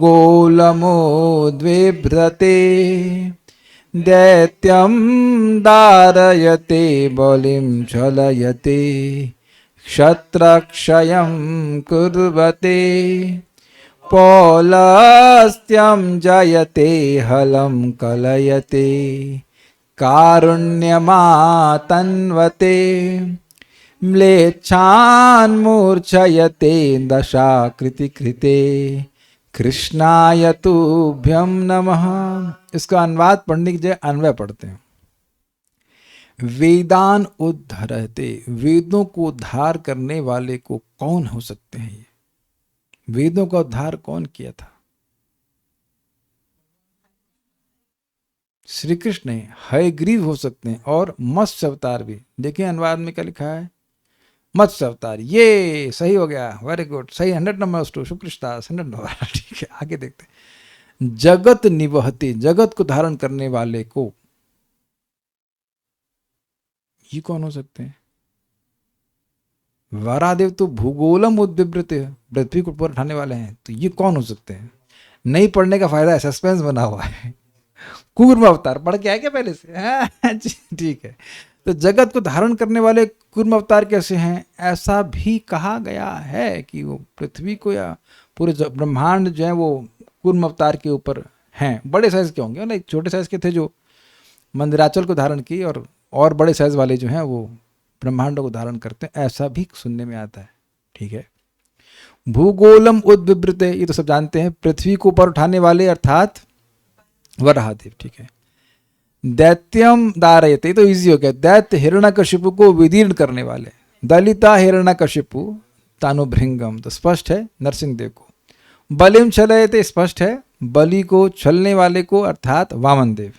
दैत्यं दारयते बलिं छलयते क्षत्रक्षयं कुर्वते पौलस्त्यं जयते हलं कलयते कारुण्यमातन्वते म्लेच्छान् मूर्छयते दशाकृति कृते कृष्णाय तुभ्यं नमः। इसका अनुवाद पढ़ने की जगह अन्वय पढ़ते हैं। वेदान उद्धरते, वेदों को उद्धार करने वाले को कौन हो सकते हैं? ये वेदों का उद्धार कौन किया था? श्री कृष्ण ने। हयग्रीव हो सकते हैं और मत्स्य अवतार भी। देखिए अनुवाद में क्या लिखा है, मत्स्य अवतार। ये सही हो गया, वेरी गुड, सही। 100 नंबर टू शुक्रिस्तास 100 नंबर। ठीक है, आगे देखते हैं। जगत निवहते, जगत को धारण करने वाले को, ये कौन हो सकते हैं? वारादेव तो भूगोलम उद्बिभ्रते, पृथ्वी को ऊपर उठाने वाले हैं, तो ये कौन हो सकते हैं? नहीं पढ़ने का फायदा है, सस्पेंस बना हुआ है। कूर्म अवतार पढ़ के आए क्या पहले से? ठीक है। तो जगत को धारण करने वाले कूर्म अवतार कैसे हैं? ऐसा भी कहा गया है कि वो पृथ्वी को या पूरे ब्रह्मांड जो है वो कूर्म अवतार के ऊपर हैं। बड़े साइज के होंगे ना, एक छोटे साइज के थे जो मंदिराचल को धारण की, और बड़े साइज वाले जो हैं वो ब्रह्मांडों को धारण करते हैं, ऐसा भी सुनने में आता है। ठीक है। भूगोलम उद्बिभ्रते, ये तो सब जानते हैं, पृथ्वी को ऊपर उठाने वाले अर्थात वराहदेव। ठीक है। दैत्यम दारयते, ये तो इजी हो गया। दैत्य हिरण्यकशिपु को विदीर्ण करने वाले। दलिता हिरण्यकशिपु तानुभृंगम, तो स्पष्ट है नरसिंहदेव को। बलिम छलयते, स्पष्ट है बलि को छलने वाले को अर्थात वामन देव।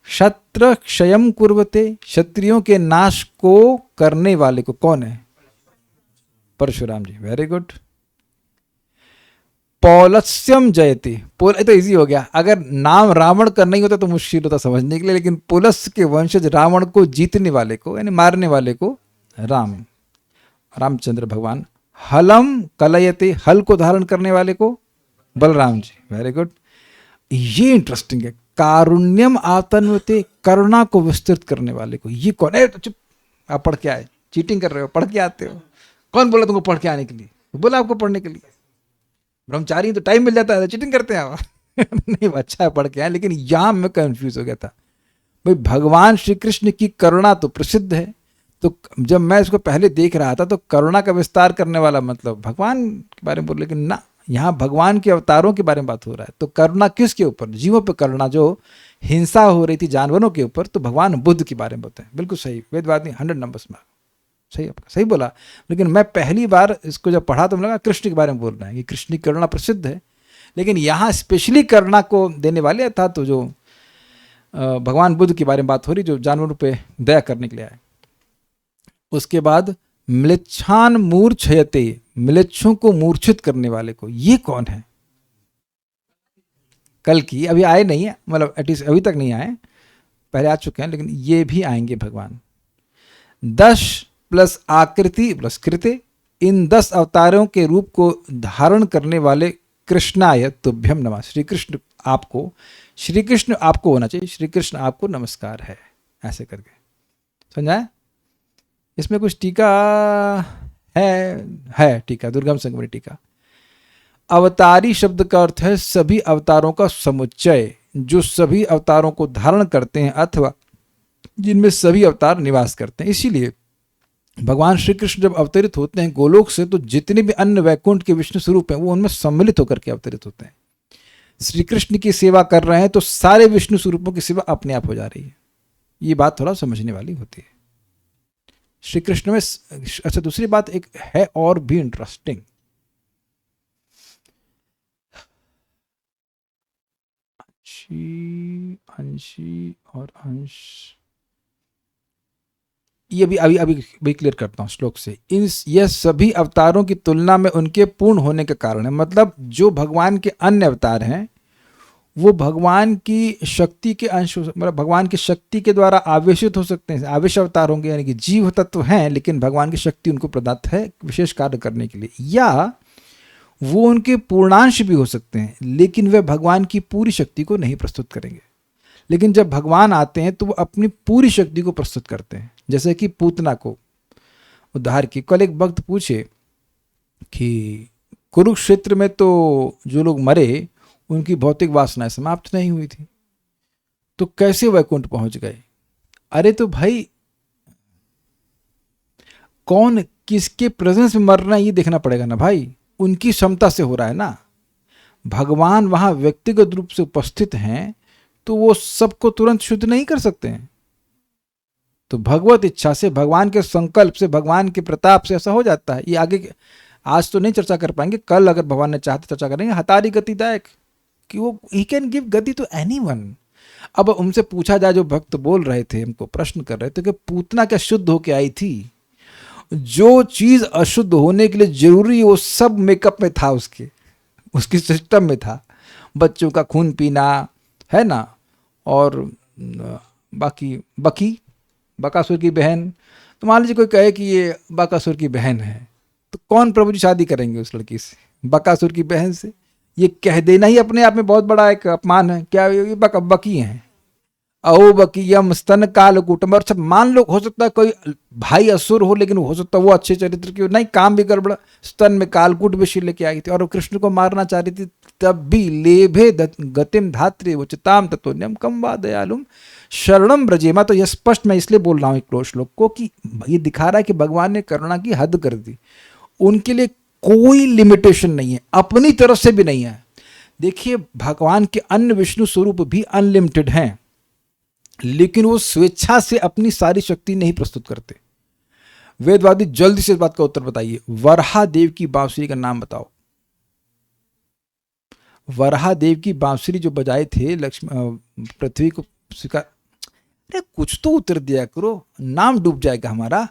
क्षत्र क्षयम कुर्वते, क्षत्रियों के नाश को करने वाले को कौन है? परशुराम जी, वेरी गुड। पौलस्यम जयते, ये तो इजी हो गया। अगर नाम रावण का नहीं होता तो मुश्किल होता समझने के लिए, लेकिन पुलस के वंशज रावण को जीतने वाले को यानी मारने वाले को रामचंद्र भगवान। हलम कलयते, हल को धारण करने वाले को बलराम जी, वेरी गुड। ये इंटरेस्टिंग है। कारुण्यम आतन्वते, करुणा को विस्तृत करने वाले को, ये कौन है? तो चुप, आप पढ़ के आए, चीटिंग कर रहे हो, पढ़ के आते हो। कौन बोला तुमको पढ़ के आने के लिए? बोला आपको पढ़ने के लिए। ब्रह्मचारी तो टाइम मिल जाता है, चीटिंग करते हैं आप। नहीं, अच्छा है पढ़ के आए, लेकिन यहां मैं कंफ्यूज हो गया था। भाई भगवान श्री कृष्ण की करुणा तो प्रसिद्ध है, तो जब मैं इसको पहले देख रहा था तो करुणा का विस्तार करने वाला मतलब भगवान के बारे में बोल, लेकिन ना, यहाँ भगवान के अवतारों के बारे में बात हो रहा है। तो करुणा किसके ऊपर? जीवों पर करुणा, जो हिंसा हो रही थी जानवरों के ऊपर, तो भगवान बुद्ध के बारे में बताएं। बिल्कुल सही, वेदवादी 100 नंबर्स में सही, आपका सही बोला। लेकिन मैं पहली बार इसको जब पढ़ा तो मुझे लगा कृष्ण के बारे में बोल रहे हैं कि कृष्ण की करुणा प्रसिद्ध है, लेकिन यहाँ स्पेशली करुणा को देने वाले था तो जो भगवान बुद्ध के बारे में बात हो रही, जो जानवरों पे दया करने के लिए आए। उसके बाद म्लेच्छान मूर्छयते, म्लेच्छों को मूर्छित करने वाले को, ये कौन है? कल की, अभी आए नहीं है, मतलब एटलीस्ट अभी तक नहीं आए, पहले आ चुके हैं, लेकिन ये भी आएंगे भगवान। 10 प्लस आकृति प्लस कृते, इन 10 अवतारों के रूप को धारण करने वाले कृष्णाय तुभ्यम नमः। श्री कृष्ण आपको, श्री कृष्ण आपको होना चाहिए, श्री कृष्ण आपको नमस्कार है, ऐसे करके समझाए। इसमें कुछ टीका है टीका, दुर्गम संगमणि टीका। अवतारी शब्द का अर्थ है सभी अवतारों का समुच्चय, जो सभी अवतारों को धारण करते हैं अथवा जिनमें सभी अवतार निवास करते हैं। इसीलिए भगवान श्री कृष्ण जब अवतरित होते हैं गोलोक से, तो जितने भी अन्य वैकुंठ के विष्णु स्वरूप हैं वो उनमें सम्मिलित होकर के अवतरित होते हैं। श्री कृष्ण की सेवा कर रहे हैं तो सारे विष्णु स्वरूपों की सेवा अपने आप हो जा रही है। ये बात थोड़ा समझने वाली होती है श्री कृष्ण में। अच्छा, दूसरी बात एक है और भी इंटरेस्टिंग। अंशी और अंश, ये अभी क्लियर करता हूँ श्लोक से। इन यह सभी अवतारों की तुलना में उनके पूर्ण होने के कारण है। मतलब जो भगवान के अन्य अवतार हैं वो भगवान की शक्ति के अंश, मतलब भगवान की शक्ति के द्वारा आवेशित हो सकते हैं, आवेश अवतार होंगे, यानी कि जीव तत्व हैं लेकिन भगवान की शक्ति उनको प्रदत्त है विशेष कार्य करने के लिए। या वो उनके पूर्णांश भी हो सकते हैं लेकिन वे भगवान की पूरी शक्ति को नहीं प्रस्तुत करेंगे। लेकिन जब भगवान आते हैं तो वो अपनी पूरी शक्ति को प्रस्तुत करते हैं। जैसे कि पूतना को उद्धार की, कल एक भक्त पूछे कि कुरुक्षेत्र में तो जो लोग मरे उनकी भौतिक वासनाएं समाप्त नहीं हुई थी, तो कैसे वैकुंठ पहुंच गए? अरे तो भाई कौन किसके प्रेजेंस में मर रहा है ये देखना पड़ेगा ना भाई, उनकी क्षमता से हो रहा है ना। भगवान वहां व्यक्तिगत रूप से उपस्थित हैं तो वो सबको तुरंत शुद्ध नहीं कर सकते हैं। तो भगवत इच्छा से, भगवान के संकल्प से, भगवान के प्रताप से ऐसा हो जाता है। ये आगे आज तो नहीं चर्चा कर पाएंगे, कल अगर भगवान ने चाहते चर्चा करेंगे। हतारी गतिदायक कि वो ही कैन गिव गति टू एनीवन। अब उनसे पूछा जाए, जो भक्त बोल रहे थे, हमको प्रश्न कर रहे थे कि पूतना क्या शुद्ध होके आई थी? जो चीज अशुद्ध होने के लिए जरूरी वो सब मेकअप में था, उसकी सिस्टम में था। बच्चों का खून पीना है ना, और बाकी बकासुर की बहन। तो मान लीजिए कोई कहे कि ये बकासुर की बहन है, तो कौन प्रभु जी शादी करेंगे उस लड़की से, बकासुर की बहन से? ये कह देना ही अपने आप में बहुत बड़ा एक अपमान है। क्या ये बकी हैं? अहो बकीयम स्तन काल कुटुंब। और सब मान लो, हो सकता है कोई भाई असुर हो लेकिन हो सकता है वो अच्छे चरित्र की हो, नहीं काम भी गड़बड़ा, स्तन में कालकूट विषय लेके आई थी और वो कृष्ण को मारना चाह रही थी, तब भी लेभे गतिम धात्रे उचिताम तत्वन्यम कम वा दयालुम शरणम ब्रजेमा। तो यह स्पष्ट मैं इसलिए बोल रहा हूँ एक श्लोक को कि ये दिखा रहा है कि भगवान ने करुणा की हद कर दी। उनके लिए कोई लिमिटेशन नहीं है, अपनी तरफ से भी नहीं है। देखिए भगवान के अन्य विष्णु स्वरूप भी अनलिमिटेड हैं, लेकिन वो स्वेच्छा से अपनी सारी शक्ति नहीं प्रस्तुत करते। वेदवादी जल्दी से इस बात का उत्तर बताइए। वराह देव की बांसुरी का नाम बताओ। वराह देव की बांसुरी जो बजाए थे लक्ष्मी पृथ्वी को स्वीकार। अरे कुछ तो उत्तर दिया करो, नाम डूब जाएगा हमारा।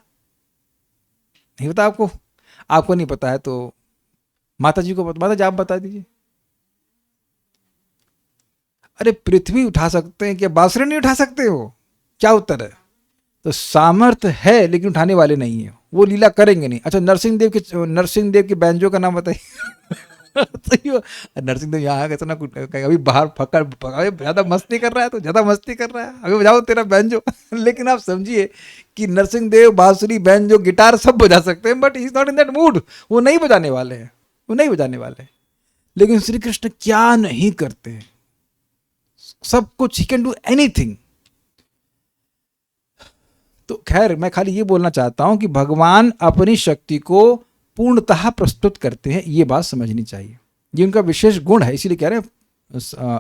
नहीं पता आपको? आपको नहीं पता है तो माता जी को पता, माता जी आप बता दीजिए। अरे पृथ्वी उठा सकते हैं क्या, बांसुरी नहीं उठा सकते हो? क्या उत्तर है? तो सामर्थ्य है लेकिन उठाने वाले नहीं है, वो लीला करेंगे नहीं। अच्छा नरसिंह देव के बैंजो का नाम बताइए। तो नरसिंह देव यहाँ कैसे ना अभी बाहर पकड़ ज्यादा मस्ती कर रहा है, तो ज्यादा मस्ती कर रहा है, अभी बजाओ तेरा बैंजो। लेकिन आप समझिए कि नरसिंह देव बांसुरी, बैंजो, गिटार सब बजा सकते हैं, but he is not in that mood. वो नहीं बजाने वाले हैं, वो नहीं बजाने वाले। लेकिन श्री कृष्ण क्या नहीं करते हैं, सब कुछ, ही कैन डू एनीथिंग। तो खैर मैं खाली ये बोलना चाहता हूं कि भगवान अपनी शक्ति को पूर्णतः प्रस्तुत करते हैं, ये बात समझनी चाहिए। ये उनका विशेष गुण है, इसीलिए कह रहे हैं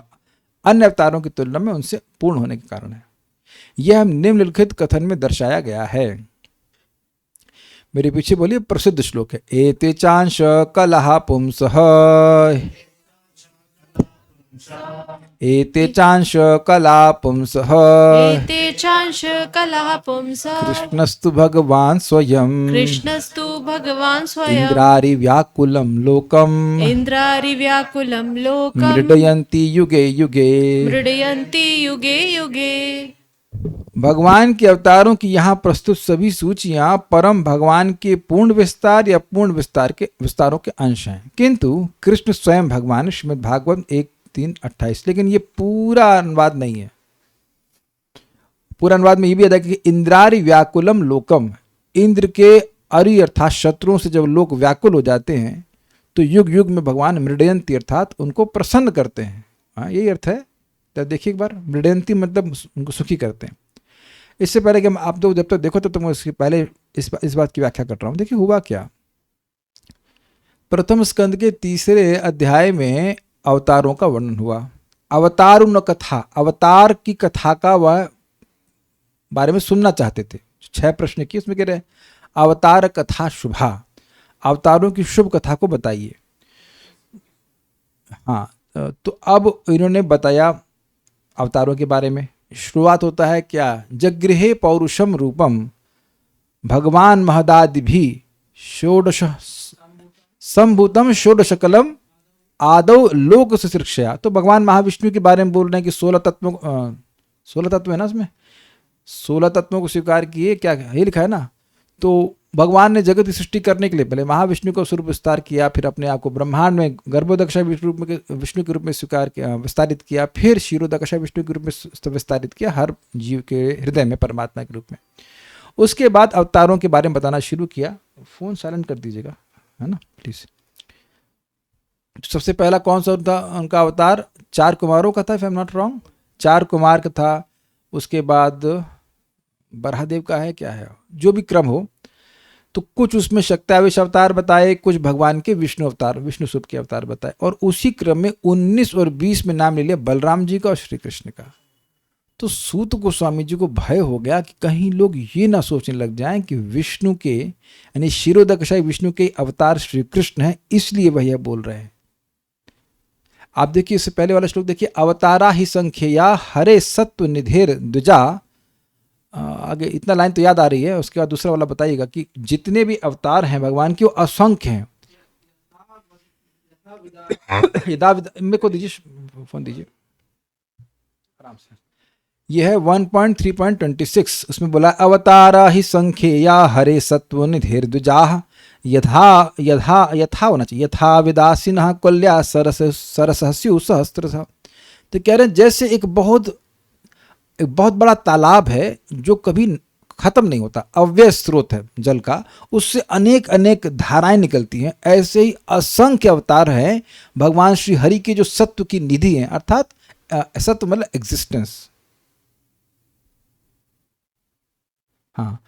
अन्य अवतारों की तुलना में उनसे पूर्ण होने के कारण है। यह हम निम्नलिखित कथन में दर्शाया गया है। मेरे पीछे बोलिए, प्रसिद्ध श्लोक है। एते चांश कलह पुंसः, एते चांश कला पुंसः, एते चांश कलह पुंसः, कृष्णस्तु भगवान् स्वयं, कृष्णस्तु भगवान् स्वयं, इंद्रारि व्याकुलं लोकम्, इंद्रारि व्याकुलं लोकम्, मृडयन्ति युगे युगे। मृडयन्ति युगे युगे। भगवान के अवतारों की यहाँ प्रस्तुत सभी सूचियां परम भगवान के पूर्ण विस्तार या पूर्ण विस्तार के विस्तारों के अंश हैं, किंतु कृष्ण स्वयं भगवान। श्रीमद् भागवत 1:3-28। लेकिन ये पूरा अनुवाद नहीं है। पूरा अनुवाद में ये भी आता है कि इंद्रारि व्याकुलम लोकम, इंद्र के अरि अर्थात शत्रुओं से जब लोग व्याकुल हो जाते हैं तो युग युग में भगवान मृडयंती अर्थात उनको प्रसन्न करते हैं। हाँ यही अर्थ है। तो देखिए एक बार, मृडयंती मतलब उनको सुखी करते हैं। इससे पहले कि आप तो जब तक देखो तब तक मैं इसके पहले इस बात की व्याख्या कर रहा हूँ। देखिए हुआ क्या, प्रथम स्कंद के 3 अध्याय में अवतारों का वर्णन हुआ। अवतारुण कथा, अवतार की कथा का वह बारे में सुनना चाहते थे। 6 प्रश्न किए, उसमें कह रहे अवतार कथा शुभा, अवतारों की शुभ कथा को बताइए। हाँ तो अब इन्होंने बताया अवतारों के बारे में। शुरुआत होता है क्या, जगृहे पौरुषम रूपम भगवान महदादि भी षोडश संभूतम षोडशकलम आदौ लोक सुशिक्षा। तो भगवान महाविष्णु के बारे में बोल रहे हैं कि 16 तत्व है ना, उसमें 16 तत्वों को स्वीकार किए, क्या ये लिखा है ना। तो भगवान ने जगत की सृष्टि करने के लिए पहले महाविष्णु का स्वरूप विस्तार किया, फिर अपने आप को ब्रह्मांड में गर्भोदक्षा विष्णु के रूप में स्वीकार किया, विस्तारित किया, फिर क्षीरोदक्षा विष्णु के रूप में विस्तारित किया, हर जीव के हृदय में परमात्मा के रूप में। उसके बाद अवतारों के बारे में बताना शुरू किया। फोन साइलेंट कर दीजिएगा, है ना प्लीज। सबसे पहला कौन सा था उनका अवतार, 4 कुमारों का था, if I am not wrong, 4 Kumar का था। उसके बाद बरहादेव का है, क्या है, जो भी क्रम हो। तो कुछ उसमें शक्त्यावेश अवतार बताए, कुछ भगवान के विष्णु अवतार, विष्णु सूत के अवतार बताए, और उसी क्रम में 19 और 20 में नाम ले लिया बलराम जी का और श्री कृष्ण का। तो सूत गोस्वामी जी को भय हो गया कि कहीं लोग ये ना सोचने लग जाएं कि विष्णु के यानी क्षीरोदकशाई विष्णु के अवतार श्री कृष्ण है, इसलिए वह यह बोल रहे हैं। आप देखिए इससे पहले वाला श्लोक देखिए, अवतारा ही संख्या हरे सत्व निधेर द्विजा। आगे इतना लाइन तो याद आ रही है, उसके बाद दूसरा वाला बताइएगा कि जितने भी अवतार हैं भगवान के वो असंख्य हैं। मेरे को दीजिए फोन दीजिए आराम से। यह है 1.3.26, उसमें बोला अवतारा ही संख्या हरे सत्व निधेर द्विजा यथा यथा यथा होना चाहिए, यथा विदासिन कल्या सरस सरसस्यु सहस्त्र। तो कह रहे हैं जैसे एक बहुत बड़ा तालाब है जो कभी खत्म नहीं होता, अव्यय स्रोत है जल का, उससे अनेक अनेक धाराएं निकलती हैं, ऐसे ही असंख्य अवतार हैं भगवान श्री हरि के जो सत्व की निधि हैं, अर्थात सत्व मतलब एग्जिस्टेंस। हाँ,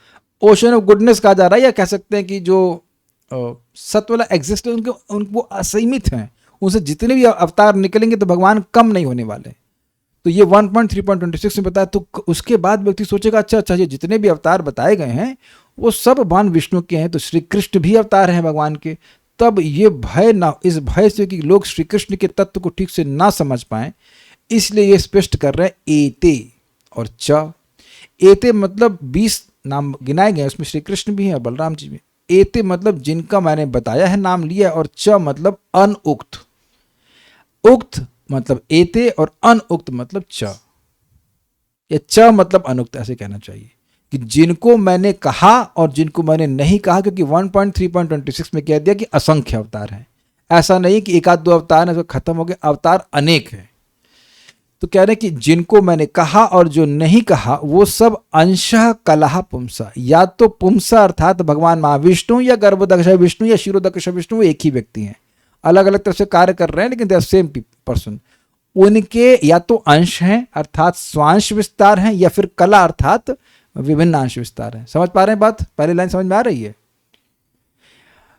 ओशन ऑफ गुडनेस कहा जा रहा है, या कह सकते हैं कि जो सत्व वाला एग्जिस्टेंस वो असीमित हैं, उनसे जितने भी अवतार निकलेंगे तो भगवान कम नहीं होने वाले। तो ये 1.3.26 में बताया। तो उसके बाद व्यक्ति सोचेगा अच्छा ये जितने भी अवतार बताए गए हैं वो सब भगवान विष्णु के हैं, तो श्री कृष्ण भी अवतार हैं भगवान के। तब ये भय ना, इस भय से कि लोग श्री कृष्ण के तत्व को ठीक से ना समझ पाएं, इसलिए ये स्पष्ट कर रहे हैं एते और च। एते मतलब 20 नाम गिनाए गए, उसमें श्री कृष्ण भी हैं और बलराम जी भी। एते मतलब जिनका मैंने बताया है, नाम लिया, और च मतलब अनउक्त। उक्त मतलब एते और अनउक्त मतलब च, या च मतलब अनुक्त, ऐसे कहना चाहिए कि जिनको मैंने कहा और जिनको मैंने नहीं कहा, क्योंकि 1.3.26 में कह दिया कि असंख्य अवतार हैं। ऐसा नहीं कि एक आध दो अवतार है खत्म हो गए, अवतार अनेक है। तो कह रहे हैं कि जिनको मैंने कहा और जो नहीं कहा वो सब अंशः कलह पुंसा, या तो पुंसा अर्थात भगवान महाविष्णु या गर्भोदक्ष विष्णु या क्षीरोदक्ष विष्णु, वो एक ही व्यक्ति हैं, अलग अलग तरह से कार्य कर रहे हैं लेकिन दे आर सेम पर्सन। उनके या तो अंश हैं अर्थात स्वांश विस्तार हैं, या फिर कला अर्थात विभिन्न अंश विस्तार हैं। समझ पा रहे हैं बात, पहली लाइन समझ में आ रही है।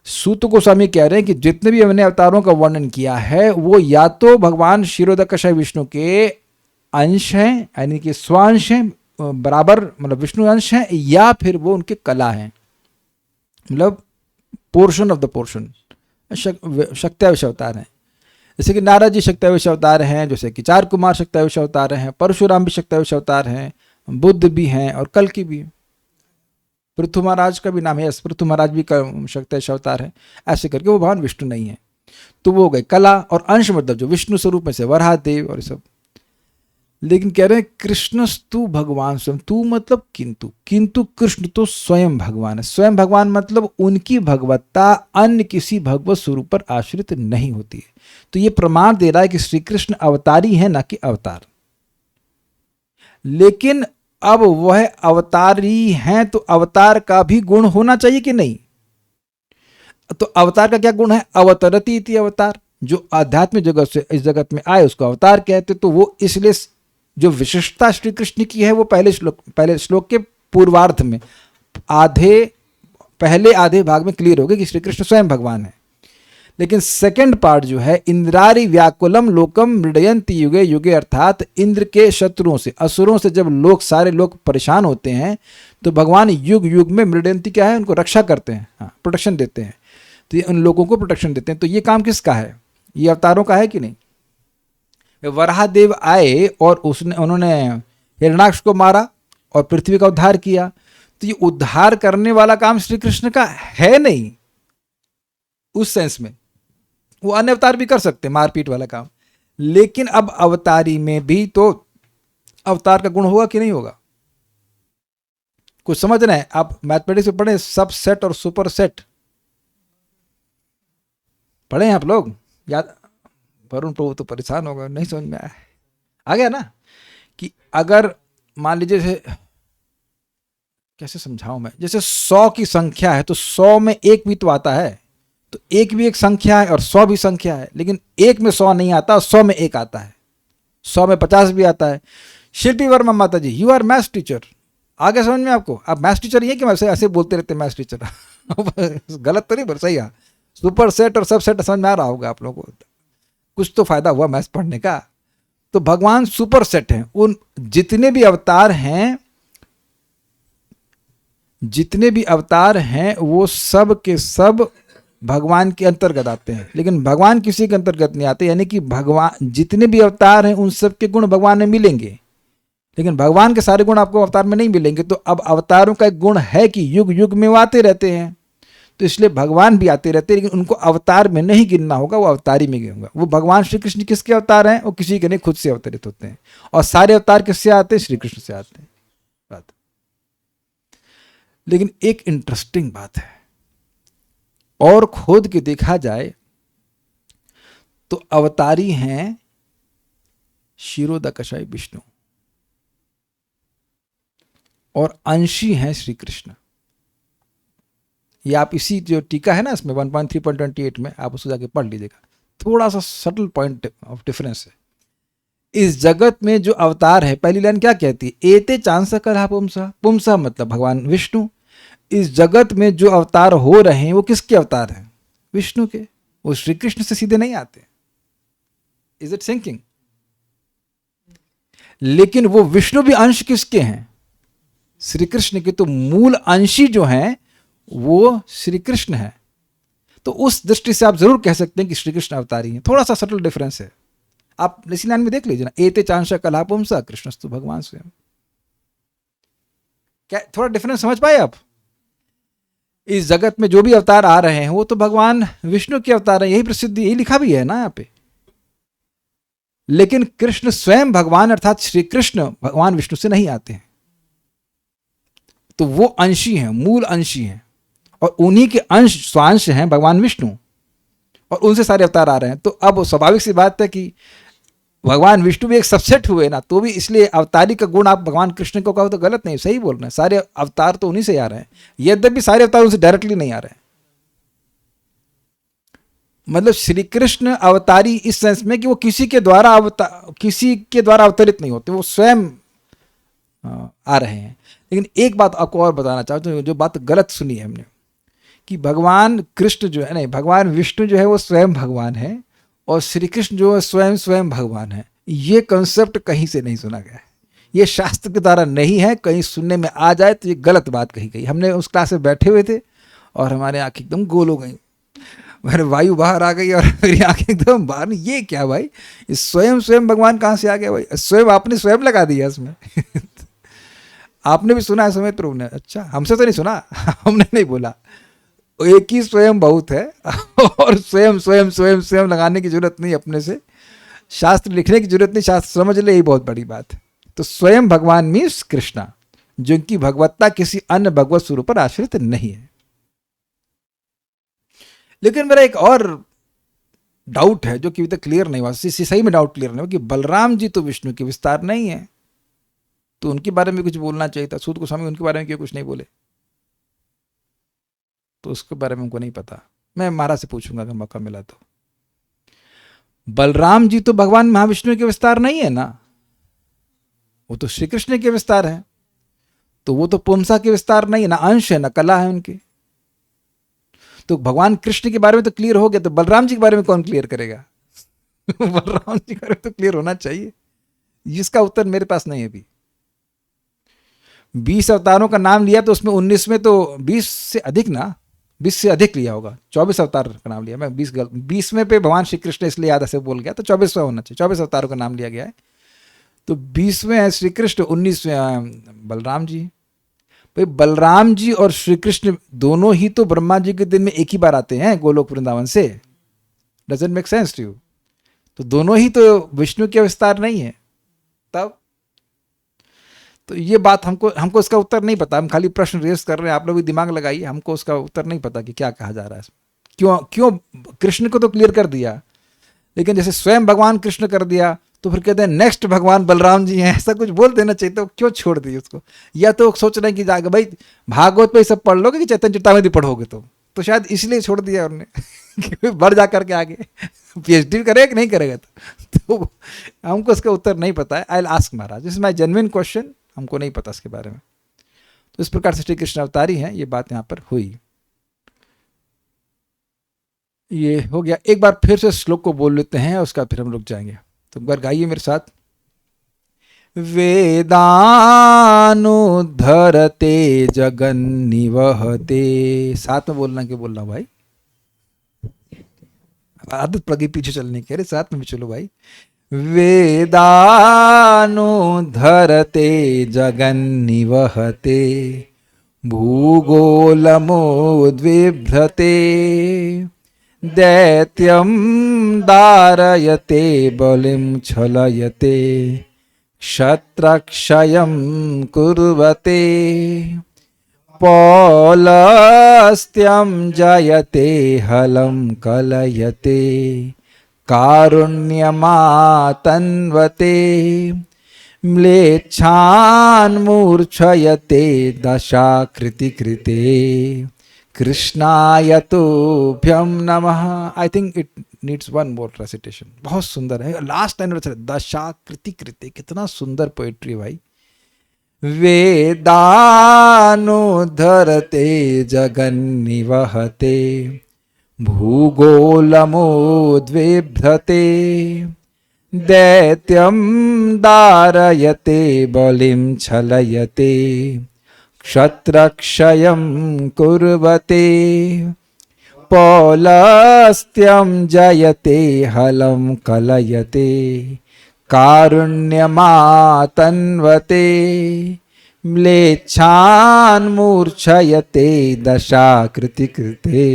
सूत गोस्वामी कह रहे हैं कि जितने भी हमने अवतारों का वर्णन किया है वो या तो भगवान क्षीरोदकशाई विष्णु के अंश हैं यानी कि स्वांश हैं, बराबर मतलब विष्णु अंश हैं, या फिर वो उनके कला हैं, मतलब पोर्शन ऑफ द पोर्शन, शक्त्याविश अवतार हैं। जैसे कि नारद जी शक्त्याविश अवतार हैं, जैसे कि 4 कुमार शक्त्याविश अवतार हैं, परशुराम भी शक्त्याविश अवतार हैं, बुद्ध भी हैं और कल्कि भी है। पृथु महाराज का भी नाम है, पृथु महाराज भी शक्त्याविश अवतार है। ऐसे करके वो भगवान विष्णु नहीं है। तो वो हो गए कला, और अंश मतलब जो विष्णु स्वरूप में से वराहदेव और सब। लेकिन कह रहे हैं कृष्णस्तु भगवान स्वयं, तू मतलब किंतु, किंतु कृष्ण तो स्वयं भगवान है। स्वयं भगवान मतलब उनकी भगवत्ता अन्य किसी भगवत स्वरूप पर आश्रित नहीं होती है। तो ये प्रमाण दे रहा है कि श्री कृष्ण अवतारी है, ना कि अवतार। लेकिन अब वह अवतारी हैं तो अवतार का भी गुण होना चाहिए कि नहीं? तो अवतार का क्या गुण है? अवतरती इति अवतार, जो आध्यात्मिक जगत से इस जगत में आए उसको अवतार कहते। तो वो इसलिए जो विशिष्टता श्री कृष्ण की है वो पहले श्लोक के पूर्वार्ध में पहले आधे भाग में क्लियर हो गया कि श्री कृष्ण स्वयं भगवान है। लेकिन सेकंड पार्ट जो है, इंद्रारी व्याकुलम लोकम मृडयंती युगे युगे, अर्थात इंद्र के शत्रुओं से, असुरों से जब लोग सारे लोग परेशान होते हैं तो भगवान युग युग में मृडयंती क्या है, उनको रक्षा करते हैं, हाँ प्रोटेक्शन देते हैं। तो ये उन लोगों को प्रोटेक्शन देते हैं। तो ये काम किसका है? ये अवतारों का है कि नहीं? वराहदेव आए और उन्होंने हिरण्याक्ष को मारा और पृथ्वी का उद्धार किया, तो ये उद्धार करने वाला काम श्री कृष्ण का है नहीं उस सेंस में। वो अन्य अवतार भी कर सकते मारपीट वाला काम, लेकिन अब अवतारी में भी तो अवतार का गुण होगा कि नहीं होगा? कुछ समझना है? आप मैथमेटिक्स में पढ़े सब सेट और सुपर सेट पढ़े हैं आप लोग? याद? वरुण प्रभु तो परेशान होगा, नहीं समझ में आया। आ गया ना? कि अगर मान लीजिए कैसे समझाऊं मैं, जैसे 100 की संख्या है तो 100 में 1 भी तो आता है, तो 1 भी एक संख्या है और 100 भी संख्या है, लेकिन 1 में 100 नहीं आता, 100 में 1 आता है, 100 में 50 भी आता है। शिल्पी वर्मा माता जी, यू आर मैथ्स टीचर, आगे समझ में आपको? आप मैथ्स टीचर ही है कि वैसे ऐसे बोलते रहते मैथ्स टीचर गलत तो नहीं, पर सही है। सुपर सेट और सब सेट समझ में आ रहा होगा आप लोगों को, कुछ तो फायदा हुआ मैथ्स पढ़ने का। तो भगवान सुपर सेट हैं, उन जितने भी अवतार हैं, जितने भी अवतार हैं वो सब के सब भगवान के अंतर्गत आते हैं, लेकिन भगवान किसी के अंतर्गत नहीं आते। यानी कि भगवान जितने भी अवतार हैं उन सब के गुण भगवान में मिलेंगे, लेकिन भगवान के सारे गुण आपको अवतार में नहीं मिलेंगे। तो अब अवतारों का एक गुण है कि युग युग में वो आते रहते हैं, तो इसलिए भगवान भी आते रहते हैं, लेकिन उनको अवतार में नहीं गिनना होगा, वो अवतारी में गिनूंगा। वो भगवान श्री कृष्ण किसके अवतार हैं? वो किसी के नहीं, खुद से अवतरित होते हैं। और सारे अवतार किससे आते हैं? श्री कृष्ण से आते हैं। बात। लेकिन एक इंटरेस्टिंग बात है, और खोद के देखा जाए तो अवतारी हैं क्षीरोदकशायी विष्णु और अंशी हैं श्री कृष्ण। ये आप इसी जो टीका है ना इसमें 1.3.28 में आप उसको जाके पढ़ लीजिएगा, थोड़ा सा सटल पॉइंट ऑफ डिफरेंस है। इस जगत में जो अवतार है, पहली लाइन क्या कहती है? एते चांस कलहा पुंसा, पुंसा मतलब भगवान विष्णु। इस जगत में जो अवतार हो रहे हैं वो किसके अवतार हैं? विष्णु के। वो श्री कृष्ण से सीधे नहीं आते। Is it sinking? लेकिन वो विष्णु भी अंश किसके हैं? श्री कृष्ण के। तो मूल अंशी जो हैं वो श्री कृष्ण है। तो उस दृष्टि से आप जरूर कह सकते हैं कि श्री कृष्ण अवतारी हैं। थोड़ा सा सटल डिफरेंस है, आप इसी लाइन में देख लीजिए ना, एते चांशा कलापुंसा कृष्णस्तु भगवान स्वयं। क्या थोड़ा डिफरेंस समझ पाए आप? इस जगत में जो भी अवतार आ रहे हैं वो तो भगवान विष्णु के अवतार हैं, यही प्रसिद्धि, यही लिखा भी है ना यहाँ पे। लेकिन कृष्ण स्वयं भगवान अर्थात श्री कृष्ण भगवान विष्णु से नहीं आते हैं, तो वो अंशी हैं, मूल अंशी हैं, और उन्हीं के अंश स्वांश हैं भगवान विष्णु, और उनसे सारे अवतार आ रहे हैं। तो अब स्वाभाविक सी बात है कि भगवान विष्णु भी एक सबसेट हुए ना, तो भी इसलिए अवतारी का गुण आप भगवान कृष्ण को कहो तो गलत नहीं, सही बोल रहे हैं। सारे अवतार तो उन्हीं से आ रहे हैं, यद्यपि सारे अवतार उनसे डायरेक्टली नहीं आ रहे हैं। मतलब श्री कृष्ण अवतारी इस सेंस में कि वो किसी के द्वारा अवतरित नहीं होते, वो स्वयं आ रहे हैं। लेकिन एक बात आपको और बताना चाहता हूँ, जो बात गलत सुनी है हमने, कि भगवान कृष्ण जो है, नहीं, भगवान विष्णु जो है वो स्वयं भगवान है और श्री कृष्ण जो है स्वयं भगवान है। ये कंसेप्ट कहीं से नहीं सुना गया है, ये शास्त्र के द्वारा नहीं है। कहीं सुनने में आ जाए तो ये गलत बात कही गई। हमने उस क्लास में बैठे हुए थे और हमारे आँखें एकदम गोल हो गई, मेरे वायु बाहर आ गई और मेरी आँखें एकदम बाहर। ये क्या भाई, स्वयं भगवान कहाँ से आ गया भाई? स्वयं आपने स्वयं लगा दिया इसमें आपने भी सुना है समय प्रभु ने? अच्छा, हमसे तो नहीं सुना हमने नहीं बोला। एक ही स्वयं बहुत है और स्वयं लगाने की जरूरत नहीं अपने से, शास्त्र लिखने की जरूरत नहीं, शास्त्र समझ ले, यही बहुत बड़ी बात है। तो स्वयं भगवान मीन्स कृष्णा, जिनकी भगवत्ता किसी अन्य भगवत स्वरूप पर आश्रित नहीं है। लेकिन मेरा एक और डाउट है जो कि अभी तक क्लियर नहीं हुआ, सही में डाउट क्लियर नहीं हुआ, कि बलराम जी तो विष्णु के विस्तार नहीं है, तो उनके बारे में कुछ बोलना चाहिए था। सूत गोस्वामी उनके बारे में क्यों कुछ नहीं बोले? तो उसके बारे में उनको नहीं पता, मैं महाराज से पूछूंगा अगर मौका मिला तो। बलराम जी तो भगवान महाविष्णु के विस्तार नहीं है ना, वो तो श्री कृष्ण के विस्तार है, तो वो तो पुंसा के विस्तार नहीं है ना, अंश है ना, कला है उनकी। तो भगवान कृष्ण के बारे में तो क्लियर हो गया, तो बलराम जी के बारे में कौन क्लियर करेगा? बलराम जी के बारे में तो क्लियर होना चाहिए। इसका उत्तर मेरे पास नहीं है। अभी 20 अवतारों का नाम लिया तो उसमें 19 में तो 20 से अधिक ना, 20 से अधिक लिया होगा, 24 अवतार का नाम लिया, मैं 20वें पे भगवान श्री कृष्ण इसलिए याद ऐसे बोल गया, तो 24वां होना चाहिए, 24 अवतारों का नाम लिया गया है। तो 20वें है श्री कृष्ण, 19वें बलराम जी। भाई बलराम जी और श्री कृष्ण दोनों ही तो ब्रह्मा जी के दिन में एक ही बार आते हैं गोलोक वृंदावन से, doesn't make sense to you? तो दोनों ही तो विष्णु के विस्तार नहीं है तब। तो ये बात हमको इसका उत्तर नहीं पता, हम खाली प्रश्न रेस कर रहे हैं, आप लोग भी दिमाग लगाइए, हमको उसका उत्तर नहीं पता कि क्या कहा जा रहा है इसमें। क्यों कृष्ण को तो क्लियर कर दिया, लेकिन जैसे स्वयं भगवान कृष्ण कर दिया तो फिर कहते हैं नेक्स्ट भगवान बलराम जी हैं, ऐसा कुछ बोल देना चाहिए, तो क्यों छोड़ दिए उसको? या तो सोच रहे हैं कि जाकर भाई भागवत पे सब पढ़ लोगे कि चैतन्य चेतावनी पढ़ोगे, तो शायद इसलिए छोड़ दिया उन्होंने बढ़ जा करके आगे पीएचडी करेगा कि नहीं करेगा। तो हमको इसका उत्तर नहीं पता है। I will ask Maharaj, this is my genuine question, हमको नहीं पता इसके बारे में। तो इस प्रकार से श्री कृष्ण अवतारी हैं, ये बात यहाँ पर हुई। ये हो गया। एक बार फिर से श्लोक को बोल लेते हैं, उसका फिर हम रुक जाएंगे। तो एक बार गाइए मेरे साथ। वेदानुधरते जगन्निवहते, साथ में बोलना के बोलना भाई, आदत पड़ गई पीछे चलने की, अरे साथ में भी चलो भाई। वेदानुधरते जगन्निवहते भूगोलमोद्विभ्रते दैत्यं दारयते बलिं छलयते क्षत्रक्षयं कुर्वते पौलस्त्यं जयते हलं कलयते कारुण्यमातन्वते म्लेच्छान् मूर्छयते दशाकृतिकृते कृष्णाय तुभ्यं नमः। I think it needs one more recitation. बहुत सुंदर है लास्ट लाइन, दशाकृतिकृते, कितना सुंदर पोएट्री भाई। वेदानुधरते जगन्निवहते भूगोलमोद्विभ्रते दैत्यं दारयते बलिं छलयते क्षत्रक्षयं कुर्वते पौलस्त्यं जयते हलं कलयते कारुण्यमातन्वते म्लेच्छान् मूर्छयते दशाकृतिकृते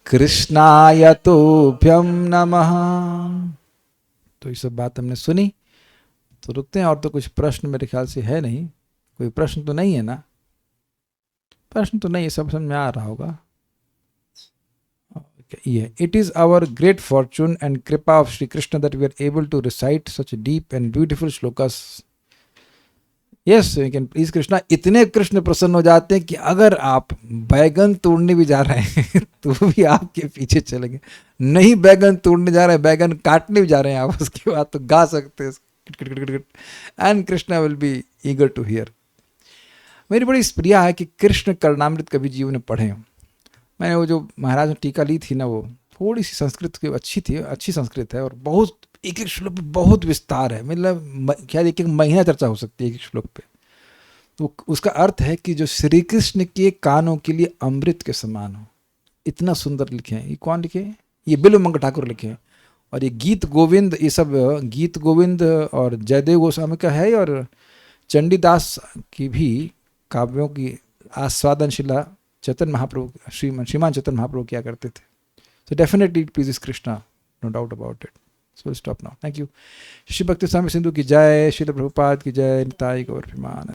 कृष्णाय तुभ्यं नमः। तो ये सब बात हमने सुनी, तो रुकते हैं। और तो कुछ प्रश्न मेरे ख्याल से है नहीं, कोई प्रश्न तो नहीं है ना? प्रश्न तो नहीं है, सब समझ में आ रहा होगा। ये it is our great fortune and kripa of Shri Krishna that we are able to recite such deep and beautiful shlokas. Yes, you can please Krishna. इतने कृष्ण प्रसन्न हो जाते हैं कि अगर आप बैगन तोड़ने भी जा रहे हैं तो भी आपके पीछे चलेंगे। नहीं बैगन तोड़ने जा रहे हैं, बैगन काटने भी जा रहे हैं आप, उसके बाद तो गा सकते हैं and Krishna will be eager to hear. मेरी बड़ी प्रिया है कि कृष्ण कर्णामृत कभी जीवन में पढ़े। मैंने वो जो महाराज ने टीका ली थी ना, वो थोड़ी सी संस्कृत की अच्छी थी, अच्छी संस्कृत है, और बहुत एक एक श्लोक पे बहुत विस्तार है, मतलब क्या एक एक महीना चर्चा हो सकती है एक एक श्लोक पे। तो उसका अर्थ है कि जो श्री कृष्ण के कानों के लिए अमृत के समान हो, इतना सुंदर लिखे हैं। ये कौन लिखे हैं? ये बिल्वमंग ठाकुर लिखे हैं। और ये गीत गोविंद, ये सब गीत गोविंद और जयदेव गोस्वामी का है, और चंडीदास की भी काव्यों की आस्वादनशिला चैतन्य महाप्रभु, श्रीमान चैतन्य महाप्रभु किया करते थे। So definitely it pleases Krishna, no doubt about it. So stop now. Thank you. Shri Bhakti Swami Sindhu की जय, श्रील प्रभुपाद की जय, निताई गौर अभिमान।